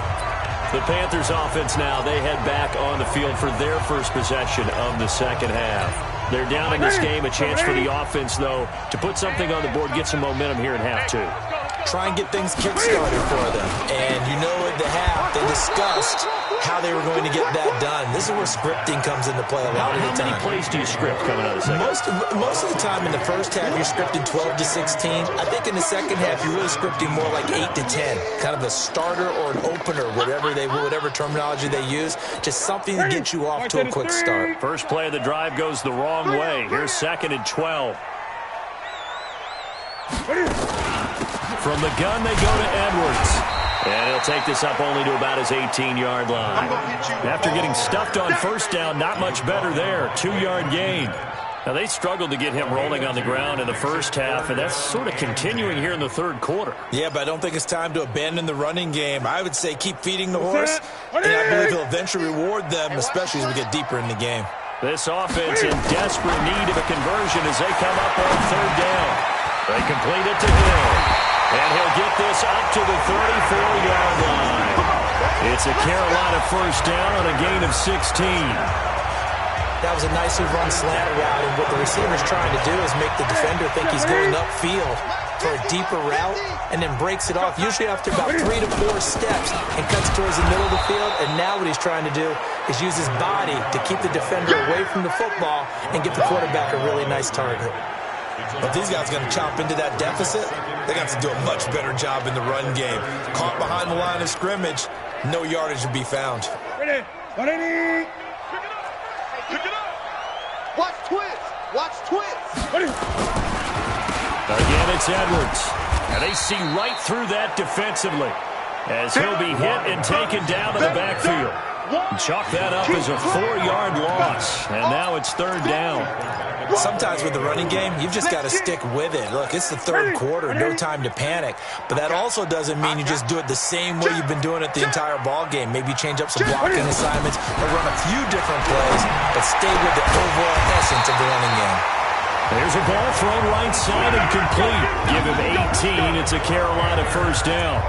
Speaker 3: The Panthers offense now, they head back on the field for their first possession of the second half. They're down in this game, a chance for the offense, though, to put something on the board, get some momentum here in half 2.
Speaker 4: Try and get things kick-started for them. And you know at the half, they discussed how they were going to get that done. This is where scripting comes into play a lot of the time.
Speaker 3: How many plays do you script coming out of the second?
Speaker 4: Most of the time in the first half, you're scripting 12 to 16. I think in the second half, you're really scripting more like 8 to 10. Kind of a starter or an opener, whatever terminology they use. Just something to get you off to a quick start.
Speaker 3: First play of the drive goes the wrong way. Here's 2nd and 12. From the gun, they go to Edwards. And he'll take this up only to about his 18-yard line. After getting stuffed on first down, not much better there. 2-yard gain. Now, they struggled to get him rolling on the ground in the first half, and that's sort of continuing here in the 3rd quarter.
Speaker 4: Yeah, but I don't think it's time to abandon the running game. I would say keep feeding the horse, and I believe he'll eventually reward them, especially as we get deeper in the game.
Speaker 3: This offense in desperate need of a conversion as they come up on 3rd down. They complete it to Hill. And he'll get this up to the 34-yard line. It's a Carolina first down on a gain of 16.
Speaker 4: That was a nicely run slant route, and what the receiver's trying to do is make the defender think he's going upfield for a deeper route, and then breaks it off, usually after about 3 to 4 steps, and cuts towards the middle of the field. And now what he's trying to do is use his body to keep the defender away from the football and get the quarterback a really nice target.
Speaker 7: But these guys are going to chop into that deficit. They got to do a much better job in the run game. Caught behind the line of scrimmage, no yardage to be found.
Speaker 5: Ready. Pick it up. Watch twist. Ready.
Speaker 3: Again, it's Edwards. And they see right through that defensively as he'll be hit and taken down to the backfield. Chalk that up as a 4-yard loss. And now it's 3rd down.
Speaker 4: Sometimes with the running game, you've just got to stick with it. Look, it's the 3rd quarter, no time to panic. But that also doesn't mean you just do it the same way you've been doing it the entire ball game. Maybe change up some blocking assignments or run a few different plays, but stay with the overall essence of the running game.
Speaker 3: There's a ball thrown right side and complete. Give him 18. It's a Carolina first down.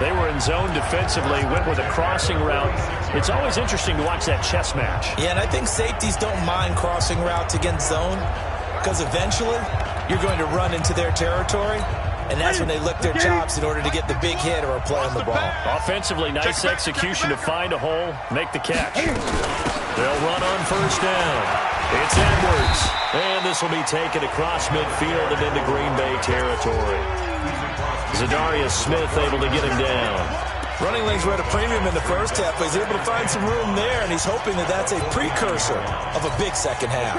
Speaker 3: They were in zone defensively, went with a crossing route. It's always interesting to watch that chess match.
Speaker 7: Yeah, and I think safeties don't mind crossing routes against zone because eventually you're going to run into their territory, and that's when they lick their chops in order to get the big hit or a play on the ball.
Speaker 3: Offensively, nice execution to find a hole, make the catch. They'll run on first down. It's Edwards, and this will be taken across midfield and into Green Bay territory. Zadarius Smith able to get him down.
Speaker 7: Running lanes were at a premium in the first half, but he's able to find some room there, and he's hoping that that's a precursor of a big second half.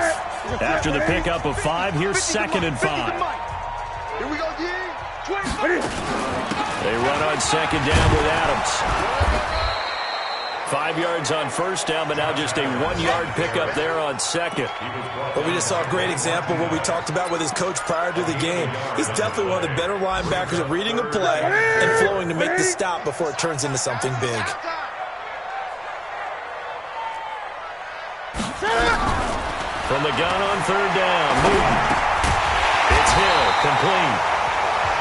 Speaker 3: After the pickup of 5, here's 2nd and 5.
Speaker 5: Here we go, D.
Speaker 3: They run on 2nd down with Adams. 5 yards on first down, but now just a 1-yard pickup there on 2nd.
Speaker 7: But we just saw a great example of what we talked about with his coach prior to the game. He's definitely one of the better linebackers at reading a play and flowing to make the stop before it turns into something big.
Speaker 3: From the gun on 3rd down, Newton. It's Hill, complete.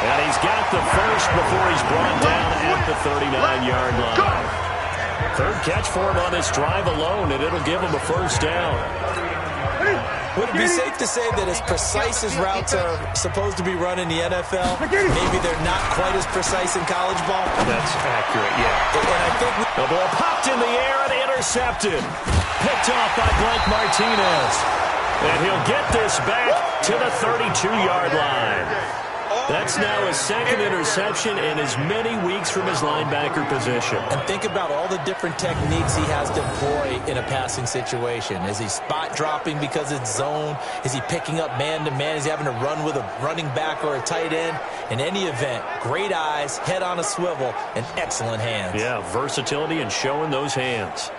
Speaker 3: And he's got the first before he's brought down at the 39-yard line. 3rd catch for him on this drive alone, and it'll give him a first down.
Speaker 7: Would it be safe to say that as precise as routes are supposed to be run in the NFL, maybe they're not quite as precise in college ball?
Speaker 3: That's accurate, yeah.
Speaker 7: And I think
Speaker 3: the ball popped in the air and intercepted. Picked off by Blake Martinez. And he'll get this back to the 32-yard line. That's now his 2nd interception in as many weeks from his linebacker position.
Speaker 7: And think about all the different techniques he has to employ in a passing situation. Is he spot dropping because it's zone? Is he picking up man-to-man? Is he having to run with a running back or a tight end? In any event, great eyes, head on a swivel, and excellent hands.
Speaker 3: Yeah, versatility and showing those hands.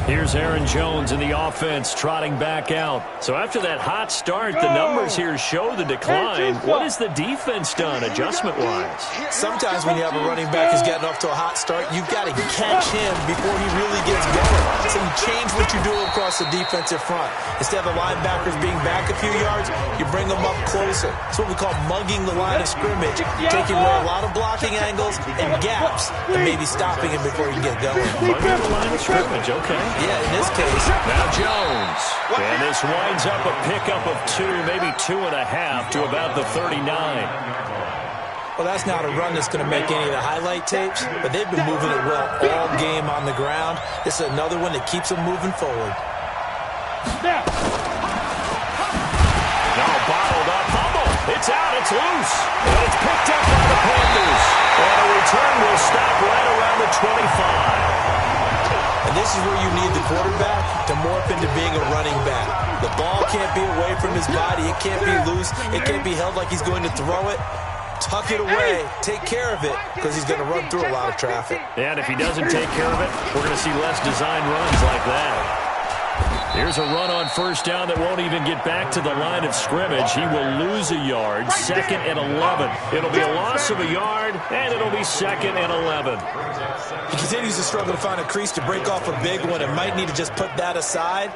Speaker 3: Here's Aaron Jones in the offense trotting back out. So after that hot start, the numbers here show the decline. What has the defense done adjustment-wise?
Speaker 7: Sometimes when you have a running back who's getting off to a hot start, you've got to catch him before he really gets going. So you change what you're doing across the defensive front. Instead of the linebackers being back a few yards, you bring them up closer. It's what we call mugging the line of scrimmage, taking away a lot of blocking angles and gaps, and maybe stopping him before he can get going.
Speaker 3: Mugging the line of scrimmage, okay.
Speaker 7: Yeah, in this case.
Speaker 3: Now Jones. And this winds up a pickup of 2, maybe 2.5 to about the 39.
Speaker 7: Well, that's not a run that's going to make any of the highlight tapes, but they've been moving it well all game on the ground. This is another one that keeps them moving forward.
Speaker 3: Now bottled up, fumble. It's out, it's loose. And it's picked up by the Panthers. And a return will stop right around the 25.
Speaker 7: And this is where you need the quarterback to morph into being a running back. The ball can't be away from his body. It can't be loose. It can't be held like he's going to throw it. Tuck it away. Take care of it because he's going to run through a lot of traffic.
Speaker 3: And if he doesn't take care of it, we're going to see less design runs like that. Here's a run on first down that won't even get back to the line of scrimmage. He will lose a yard, 2nd and 11. It'll be a loss of a yard, and it'll be 2nd and 11.
Speaker 7: He continues to struggle to find a crease to break off a big one and might need to just put that aside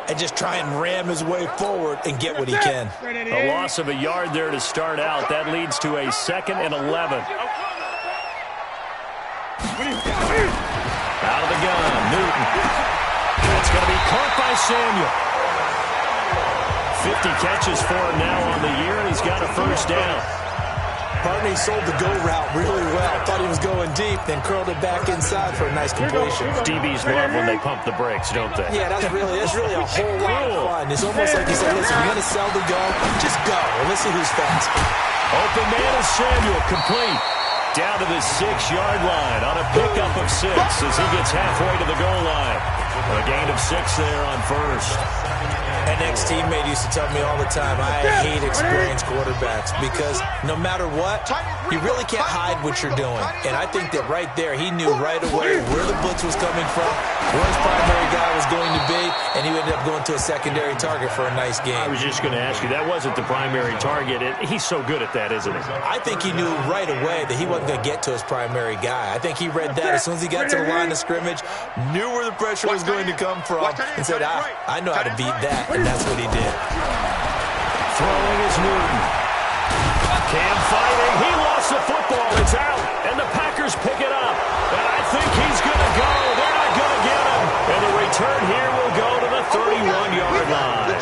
Speaker 7: and just try and ram his way forward and get what he can.
Speaker 3: A loss of a yard there to start out. That leads to a 2nd and 11. Out of the gun, Newton. It's going to be caught by Samuel. 50 catches for him now on the year, and he's got a first down.
Speaker 7: Partner, he sold the go route really well. Thought he was going deep, then curled it back inside for a nice completion.
Speaker 3: DBs love when they pump the brakes, don't they?
Speaker 7: Yeah, that's really a whole lot of fun. It's almost like he said, listen, you're going to sell the go, just go. And let's see who's fast.
Speaker 3: Open man is Samuel, complete. Down to the 6-yard line on a pickup of 6 as he gets halfway to the goal line. A gain of 6 there on first.
Speaker 7: An ex-teammate used to tell me all the time, I hate experienced quarterbacks because no matter what, you really can't hide what you're doing. And I think that right there, he knew right away where the blitz was coming from, where his primary guy was going to be, and he ended up going to a secondary target for a nice game.
Speaker 3: I was just going to ask you, that wasn't the primary target. He's so good at that, isn't he?
Speaker 7: I think he knew right away that he wasn't going to get to his primary guy. I think he read that as soon as he got to the line of scrimmage, knew where the pressure was going to come from, and said, I know how to beat that. And that's what he did.
Speaker 3: Throwing is Newton. Cam fighting. He lost the football. It's out. And the Packers pick it up. And I think he's going to go. They're not going to get him. And the return here will go to the 31-yard line.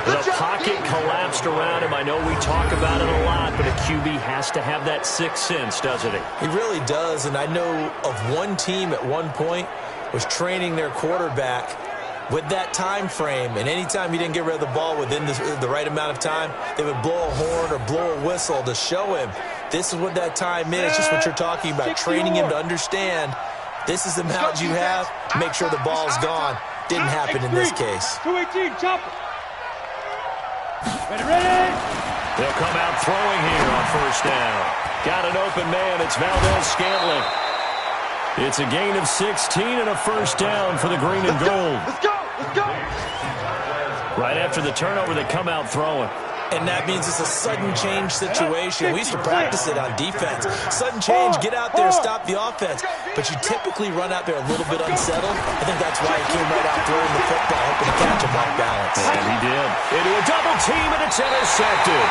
Speaker 3: The pocket collapsed around him. I know we talk about it a lot, but a QB has to have that sixth sense, doesn't he?
Speaker 7: He really does, and I know of one team at one point was training their quarterback with that time frame, and anytime he didn't get rid of the ball within the right amount of time, they would blow a horn or blow a whistle to show him this is what that time is, just what you're talking about, training him to understand this is the amount you have, make sure the ball's gone. Didn't happen in this case.
Speaker 5: 218, chopper. Ready.
Speaker 3: They'll come out throwing here on first down. Got an open man. It's Valdez-Scantling. It's a gain of 16 and a first down for the green and gold.
Speaker 5: Let's go.
Speaker 3: Right after the turnover, they come out throwing.
Speaker 7: And that means it's a sudden change situation. We used to practice it on defense. Sudden change, get out there, stop the offense. But you typically run out there a little bit unsettled. I think that's why he came right out throwing the football, hoping to catch him off balance.
Speaker 3: And he did. Into a double team, and it's intercepted.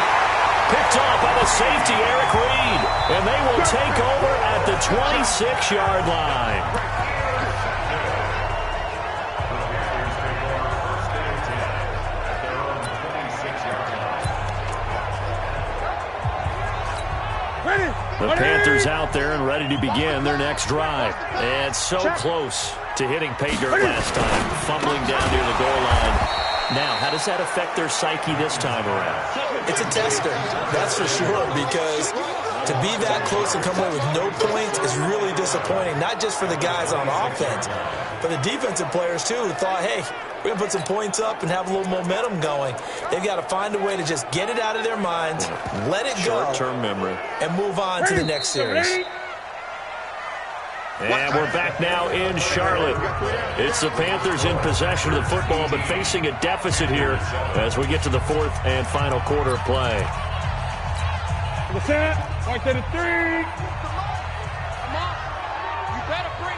Speaker 3: Picked off by the safety, Eric Reed. And they will take over at the 26-yard line. The Panthers out there and ready to begin their next drive. And so close to hitting pay dirt last time, fumbling down near the goal line. Now, how does that affect their psyche this time around?
Speaker 7: It's a tester, that's for sure, because to be that close and come away with no points is really disappointing, not just for the guys on offense, but the defensive players, too, who thought, hey, we're going to put some points up and have a little momentum going. They've got to find a way to just get it out of their minds, let it go,
Speaker 3: short-term memory,
Speaker 7: and move on to the next series.
Speaker 3: And we're back now in Charlotte. It's the Panthers in possession of the football, but facing a deficit here as we get to the fourth and final quarter of play.
Speaker 5: The set, right to the 3. Come on. You better bring.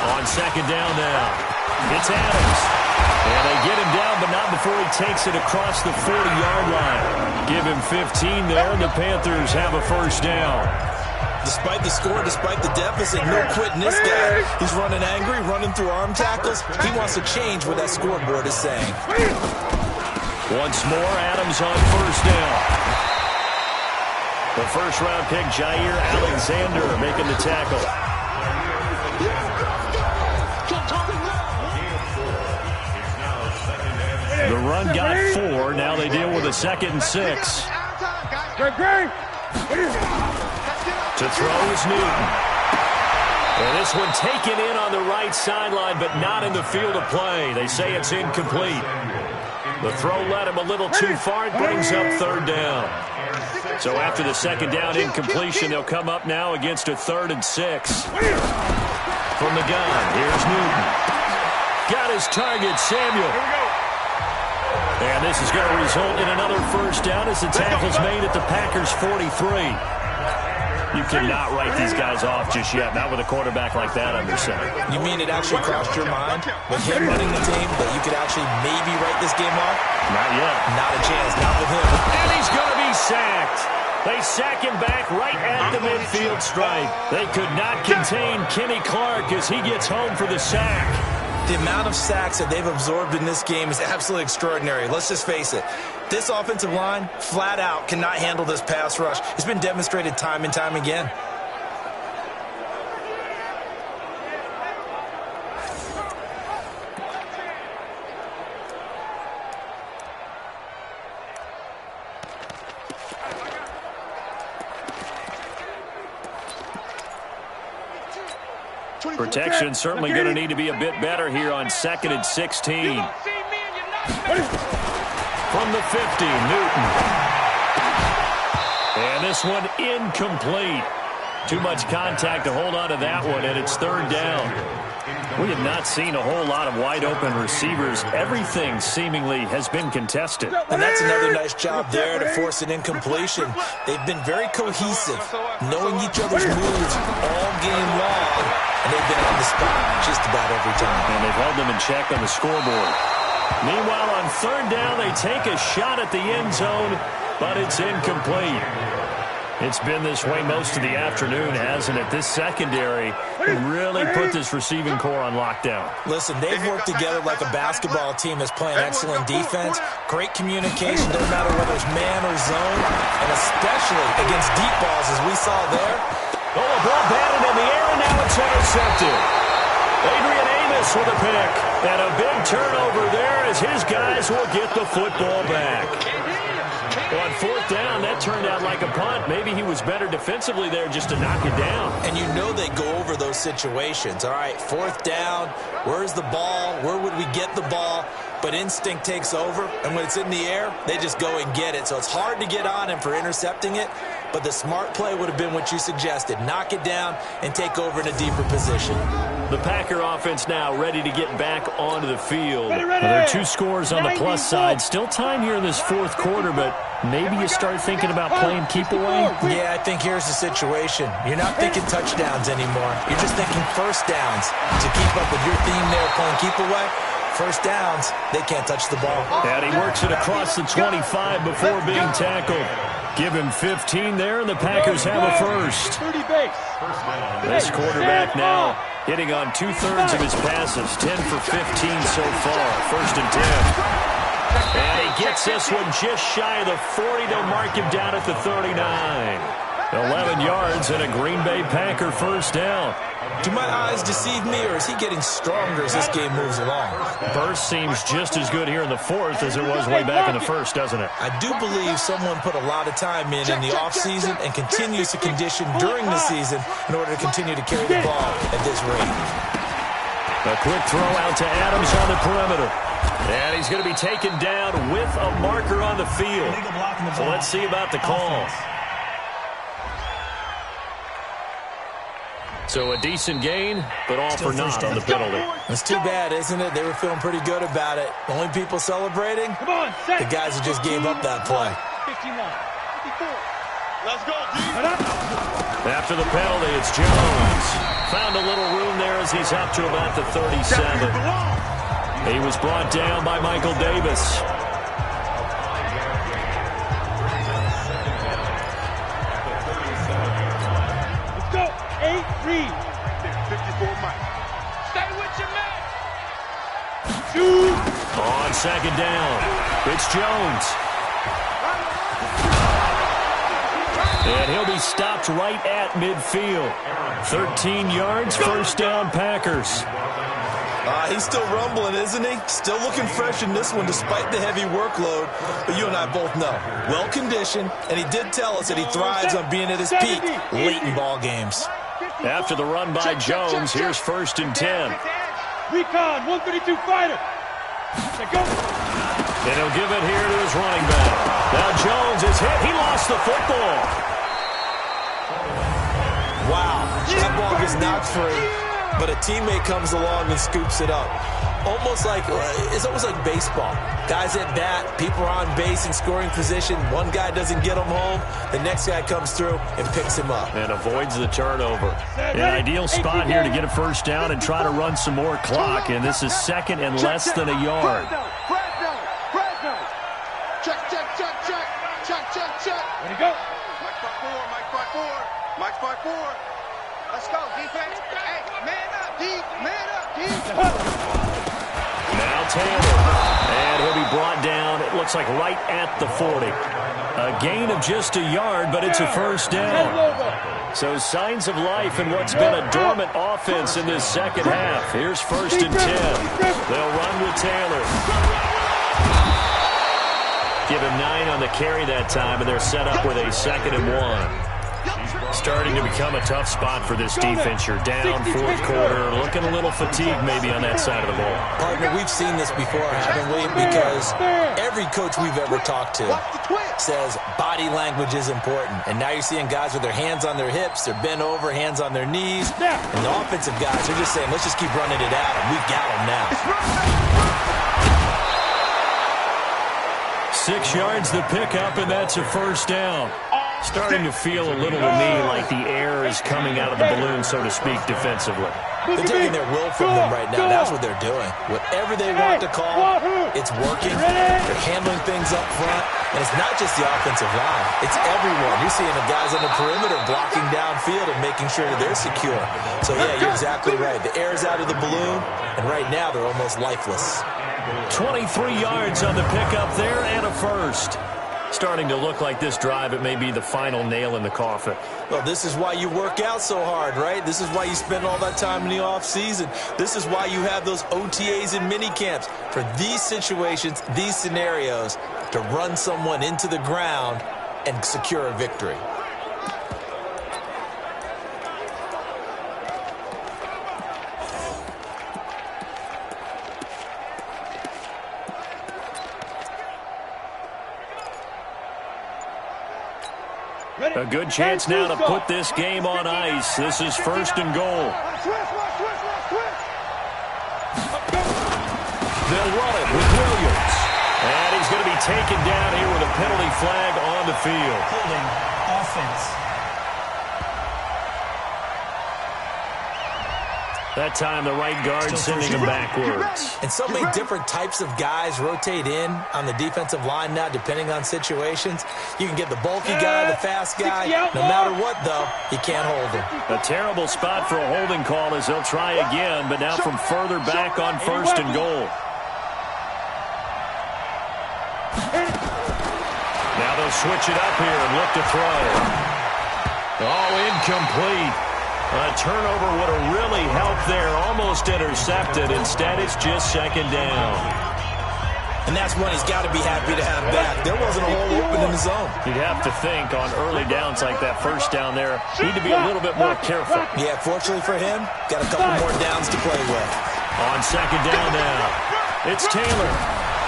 Speaker 3: On second down now, it's Adams. And they get him down, but not before he takes it across the 40-yard line. Give him 15 there, and the Panthers have a first down.
Speaker 7: Despite the score, despite the deficit, no quitting this guy. He's running angry, running through arm tackles. He wants to change what that scoreboard is saying.
Speaker 3: Once more, Adams on first down. The first-round pick, Jair Alexander, making the tackle. The run got 4. Now they deal with a 2nd and 6. To throw is Newton. And this one taken in on the right sideline, but not in the field of play. They say it's incomplete. The throw led him a little too far. It brings up third down. So after the second down incompletion, they'll come up now against a 3rd and 6. From the gun, here's Newton. Got his target, Samuel. And this is going to result in another first down as the tackle's made at the Packers' 43. You cannot write these guys off just yet, not with a quarterback like that under center.
Speaker 7: You mean it actually crossed your mind with him running the team that you could actually maybe write this game off?
Speaker 3: Not yet.
Speaker 7: Not a chance, not with him.
Speaker 3: And he's going to be sacked. They sack him back right at the midfield stripe. They could not contain Kenny Clark as he gets home for the sack.
Speaker 7: The amount of sacks that they've absorbed in this game is absolutely extraordinary. Let's just face it. This offensive line, flat out, cannot handle this pass rush. It's been demonstrated time and time again.
Speaker 3: Protection certainly going to need to be a bit better here on 2nd and 16. From the 50, Newton. And this one incomplete. Too much contact to hold on to that one, and it's third down. We have not seen a whole lot of wide-open receivers. Everything seemingly has been contested.
Speaker 7: And that's another nice job there to force an incompletion. They've been very cohesive, knowing each other's moves all game long, and they've been on the spot just about every time.
Speaker 3: And they've held them in check on the scoreboard. Meanwhile, on third down, they take a shot at the end zone, but it's incomplete. It's been this way most of the afternoon, hasn't it? This secondary really put this receiving core on lockdown.
Speaker 7: Listen, they've worked together like a basketball team that's playing excellent defense, great communication, no matter whether it's man or zone, and especially against deep balls, as we saw there.
Speaker 3: Oh, a ball batted in the air, and now it's intercepted. Adrian Amos with a pick, and a big turnover there as his guys will get the football back. Well, on fourth down, that turned out like a punt. Maybe he was better defensively there just to knock it down.
Speaker 7: And you know they go over those situations. All right, fourth down, where's the ball? Where would we get the ball? But instinct takes over, and when it's in the air, they just go and get it. So it's hard to get on him for intercepting it, but the smart play would have been what you suggested. Knock it down and take over in a deeper position.
Speaker 3: The Packer offense now ready to get back onto the field. Well, there are 2 scores on the plus side. Still time here in this fourth quarter, but maybe you start thinking about playing keep away?
Speaker 7: Yeah, I think here's the situation. You're not thinking touchdowns anymore. You're just thinking first downs. To keep up with your theme there, playing keep away, first downs, they can't touch the ball.
Speaker 3: And he works it across the 25 before being tackled. Give him 15 there, and the Packers have a first. This quarterback now hitting on 2/3 of his passes, 10 for 15 so far. First and 10. And he gets this one just shy of the 40. They'll mark him down at the 39. 11 yards and a Green Bay Packer first down.
Speaker 7: Do my eyes deceive me, or is he getting stronger as this game moves along?
Speaker 3: Burst seems just as good here in the fourth as it was way back in the first, doesn't it?
Speaker 7: I do believe someone put a lot of time in the offseason and continues to condition during the season in order to continue to carry the ball at this rate.
Speaker 3: A quick throw out to Adams on the perimeter. And he's going to be taken down with a marker on the field. So let's see about the call. So a decent gain, but all for naught on the penalty.
Speaker 7: It's too bad, isn't it? They were feeling pretty good about it. Only people celebrating, the guys who just gave up that play.
Speaker 5: 51, 54. Let's go, D.
Speaker 3: After the penalty, it's Jones. Found a little room there as he's up to about the 37. He was brought down by Michael Davis.
Speaker 5: Let's go. 8-3. 54 Mike. Stay with your man. Shoot.
Speaker 3: On second down, it's Jones. And he'll be stopped right at midfield. 13 yards, first down Packers.
Speaker 7: He's still rumbling, isn't he? Still looking fresh in this one despite the heavy workload. But you and I both know, well-conditioned, and he did tell us that he thrives on being at his peak late in ball games.
Speaker 3: After the run by Jones, here's first and 10.
Speaker 5: Recon, 132 fighter. Go.
Speaker 3: And he'll give it here to his running back. Now Jones is hit. He lost the football.
Speaker 7: Wow, that ball gets knocked free, but a teammate comes along and scoops it up. It's almost like baseball. Guys at bat, people are on base in scoring position. One guy doesn't get him home. The next guy comes through and picks him up.
Speaker 3: And avoids the turnover. An ideal spot here to get a first down and try to run some more clock. And this is second and less than a yard.
Speaker 5: Check. Ready to go. Mike 5-4. Let's go, defense. Hey, man up, D.
Speaker 3: Now Taylor. And he'll be brought down, it looks like right at the 40. A gain of just a yard, but it's a first down. So signs of life in what's been a dormant offense in this second half. Here's first and 10. They'll run with Taylor. Give him 9 on the carry that time, and they're set up with a 2nd and 1. Starting to become a tough spot for this defense. You're down fourth quarter, looking a little fatigued maybe on that side of the ball.
Speaker 7: Partner, we've seen this before, haven't we? Because every coach we've ever talked to says body language is important. And now you're seeing guys with their hands on their hips, they're bent over, hands on their knees. And the offensive guys are just saying, let's just keep running it at them. We've got them now.
Speaker 3: 6 yards the pickup, and that's a first down. Starting to feel a little to me like the air is coming out of the balloon, so to speak, defensively.
Speaker 7: They're taking their will from them right now. That's what they're doing. Whatever they want to call, it's working. They're handling things up front. And it's not just the offensive line. It's everyone. You're seeing the guys on the perimeter blocking downfield and making sure that they're secure. So, yeah, you're exactly right. The air's out of the balloon, and right now they're almost lifeless.
Speaker 3: 23 yards on the pickup there and a first. Starting to look like this drive, it may be the final nail in the coffin.
Speaker 7: Well, this is why you work out so hard, right? This is why you spend all that time in the offseason. This is why you have those OTAs and mini camps. For these situations, these scenarios, to run someone into the ground and secure a victory.
Speaker 3: A good chance now to put this game on ice. This is first and goal. They'll run it with Williams. And he's going to be taken down here with a penalty flag on the field.
Speaker 8: Holding offense.
Speaker 3: That time the right guard sending him backwards.
Speaker 7: And so many different types of guys rotate in on the defensive line now, depending on situations. You can get the bulky guy, the fast guy. No matter what, though, you can't hold him.
Speaker 3: A terrible spot for a holding call as they'll try again, but now from further back on first and goal. Now they'll switch it up here and look to throw. Oh, incomplete. A turnover would have really helped there. Almost intercepted. Instead, it's just second down.
Speaker 7: And that's one he's got to be happy to have back. There wasn't a hole open in the zone.
Speaker 3: You'd have to think on early downs like that first down there, need to be a little bit more careful.
Speaker 7: Yeah, fortunately for him, got a couple more downs to play with.
Speaker 3: On second down now, it's Taylor.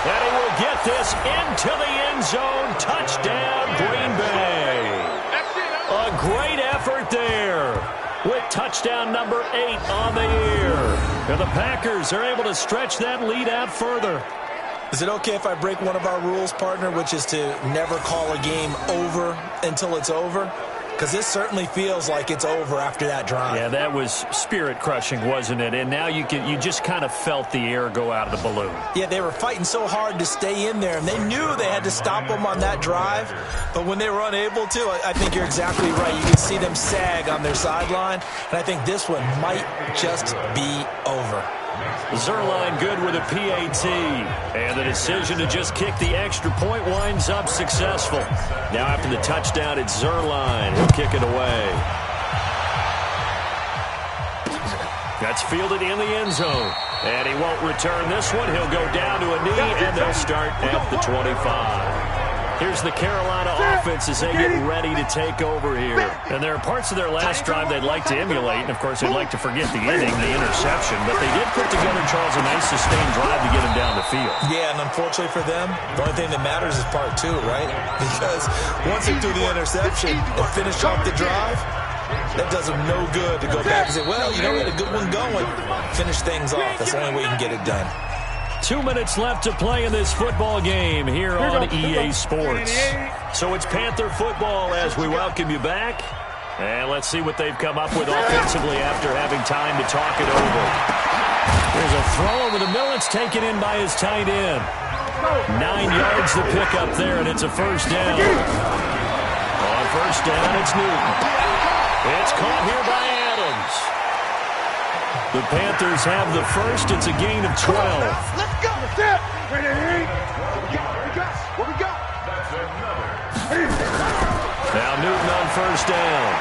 Speaker 3: And he will get this into the end zone. Touchdown, Green Bay. A great effort there, with touchdown number 8 on the year. And the Packers are able to stretch that lead out further.
Speaker 7: Is it okay if I break one of our rules, partner, which is to never call a game over until it's over? Because this certainly feels like it's over after that drive.
Speaker 3: Yeah, that was spirit-crushing, wasn't it? And now you just kind of felt the air go out of the balloon.
Speaker 7: Yeah, they were fighting so hard to stay in there, and they knew they had to stop them on that drive. But when they were unable to, I think you're exactly right. You can see them sag on their sideline, and I think this one might just be over.
Speaker 3: Zerline good with a PAT. And the decision to just kick the extra point winds up successful. Now after the touchdown, it's Zerline. He'll kick it away. That's fielded in the end zone. And he won't return this one. He'll go down to a knee, and they'll start at the 25. Here's the Carolina offense as they get ready to take over here. And there are parts of their last drive they'd like to emulate. And, of course, they'd like to forget the ending, the interception. But they did put together, Charles, a nice sustained drive to get him down the field.
Speaker 7: Yeah, and unfortunately for them, the only thing that matters is part 2, right? Because once they do the interception and finish off the drive, that does them no good to go back and say, well, you know, we had a good one going. Finish things off. That's the only way you can get it done.
Speaker 3: 2 minutes left to play in this football game here on EA Sports. So it's Panther football as we welcome you back. And let's see what they've come up with offensively after having time to talk it over. There's a throw over the middle. It's taken in by his tight end. 9 yards to pick up there, and it's a first down. On first down, it's Newton. It's caught here by Adams. The Panthers have the first. It's a gain of 12.
Speaker 5: Let's go. What we got?
Speaker 3: Now Newton on first down.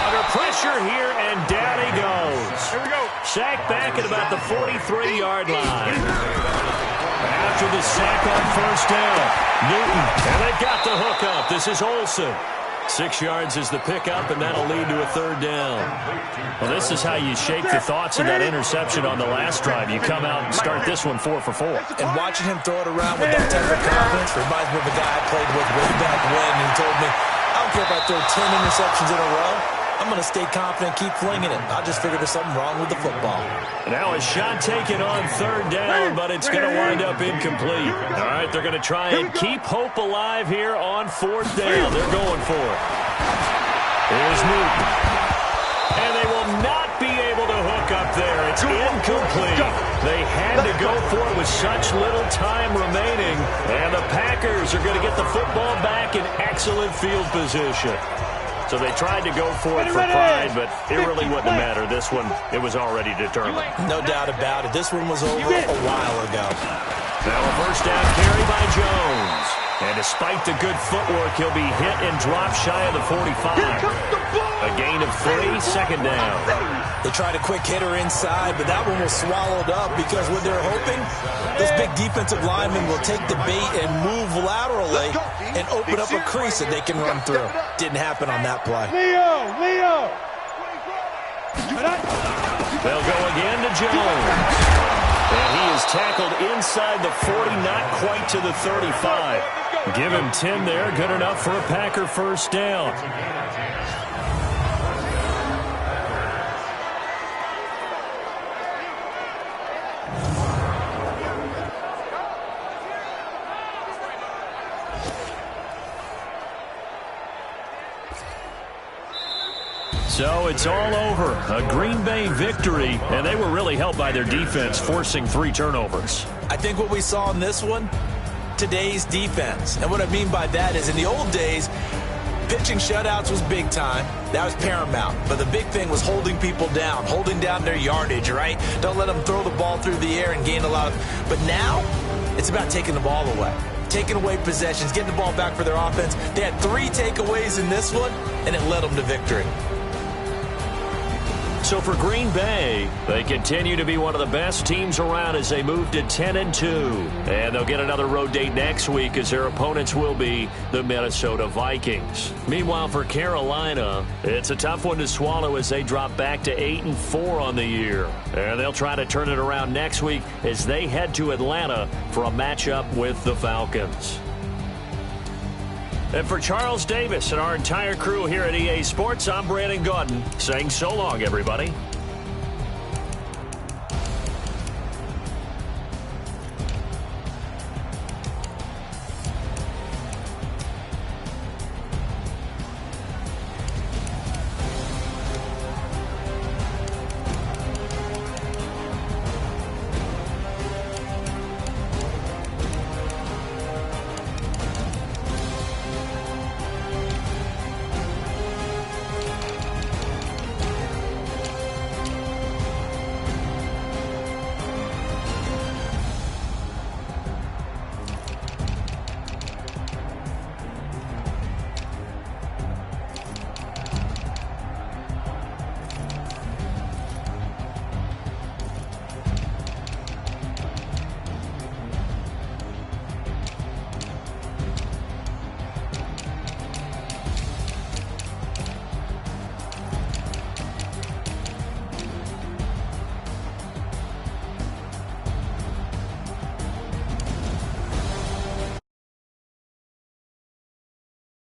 Speaker 3: Under pressure here, and down he goes.
Speaker 5: Here we go.
Speaker 3: Sacked back at about the 43-yard line. After the sack on first down, Newton, and they've got the hook up. This is Olsen. 6 yards is the pickup, and that'll lead to a third down. Well, this is how you shake the thoughts of that interception on the last drive. You come out and start this one 4 for 4.
Speaker 7: And watching him throw it around with that type of confidence reminds me of a guy I played with way back when, and he told me, I don't care if I throw 10 interceptions in a row. I'm going to stay confident, keep flinging it. I just figured there's something wrong with the football.
Speaker 3: Now a shot taken on third down, but it's going to wind up incomplete. All right, they're going to try and keep hope alive here on fourth down. They're going for it. Here's Newton. incomplete. They had to go for it with such little time remaining, and the Packers are going to get the football back in excellent field position. So they tried to go for it for pride, but it really wouldn't matter. This one, it was already determined.
Speaker 7: No doubt about it. This one was over a while ago.
Speaker 3: Now a first down carry by Jones. And despite the good footwork, he'll be hit and dropped shy of the 45. A gain of 3, second down.
Speaker 7: They tried a quick hitter inside, but that one was swallowed up because what they're hoping, those big defensive linemen will take the bait and move laterally and open up a crease that they can run through. Didn't happen on that play.
Speaker 5: Leo!
Speaker 3: They'll go again to Jones. And he is tackled inside the 40, not quite to the 35. Give him 10 there, good enough for a Packer first down. So it's all over. A Green Bay victory, and they were really helped by their defense, forcing 3 turnovers.
Speaker 7: I think what we saw in this one, today's defense. And what I mean by that is in the old days, pitching shutouts was big time. That was paramount. But the big thing was holding people down, holding down their yardage, right? Don't let them throw the ball through the air and gain a lot of... But now, it's about taking the ball away. Taking away possessions, getting the ball back for their offense. They had 3 takeaways in this one, and it led them to victory.
Speaker 3: So for Green Bay, they continue to be one of the best teams around as they move to 10-2. And they'll get another road date next week as their opponents will be the Minnesota Vikings. Meanwhile, for Carolina, it's a tough one to swallow as they drop back to 8-4 on the year. And they'll try to turn it around next week as they head to Atlanta for a matchup with the Falcons. And for Charles Davis and our entire crew here at EA Sports, I'm Brandon Gaudin saying so long, everybody.